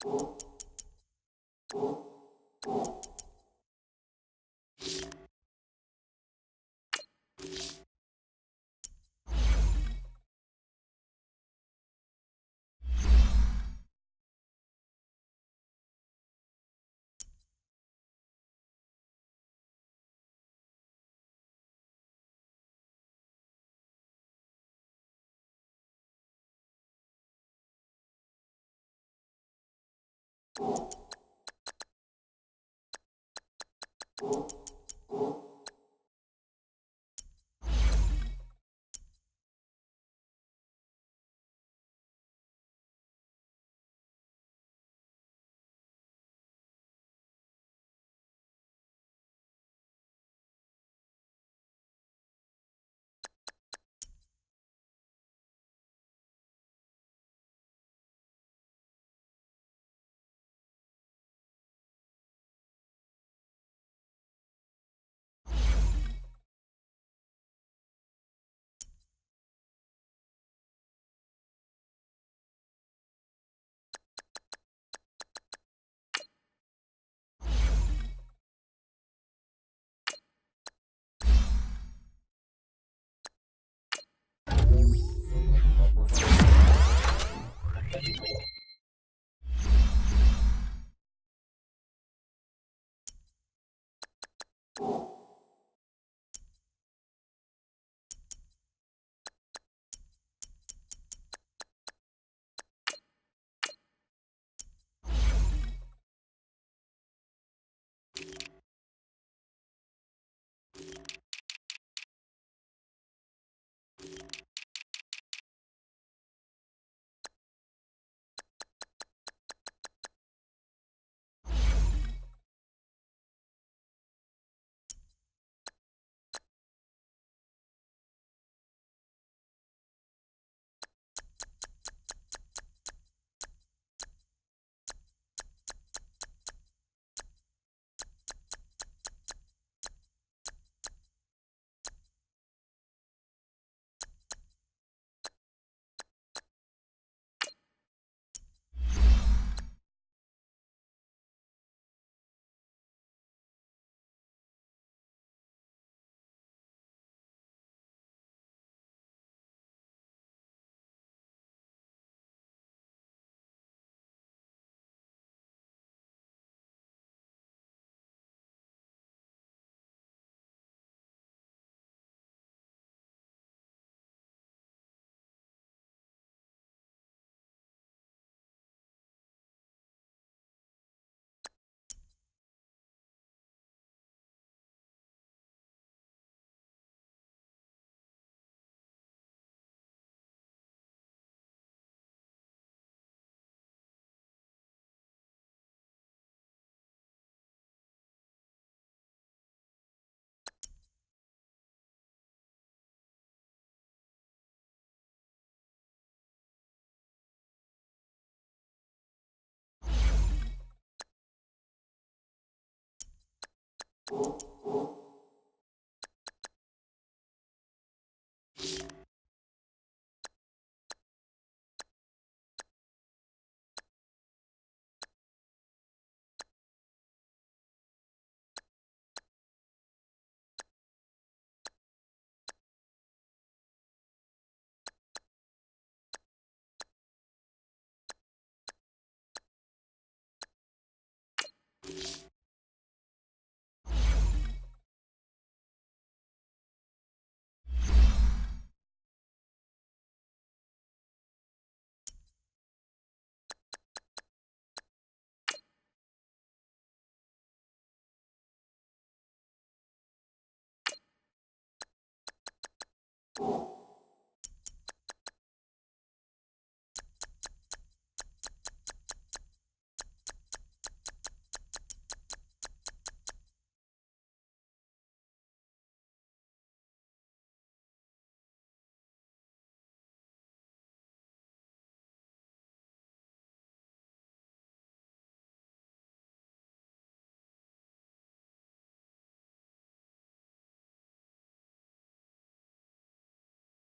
you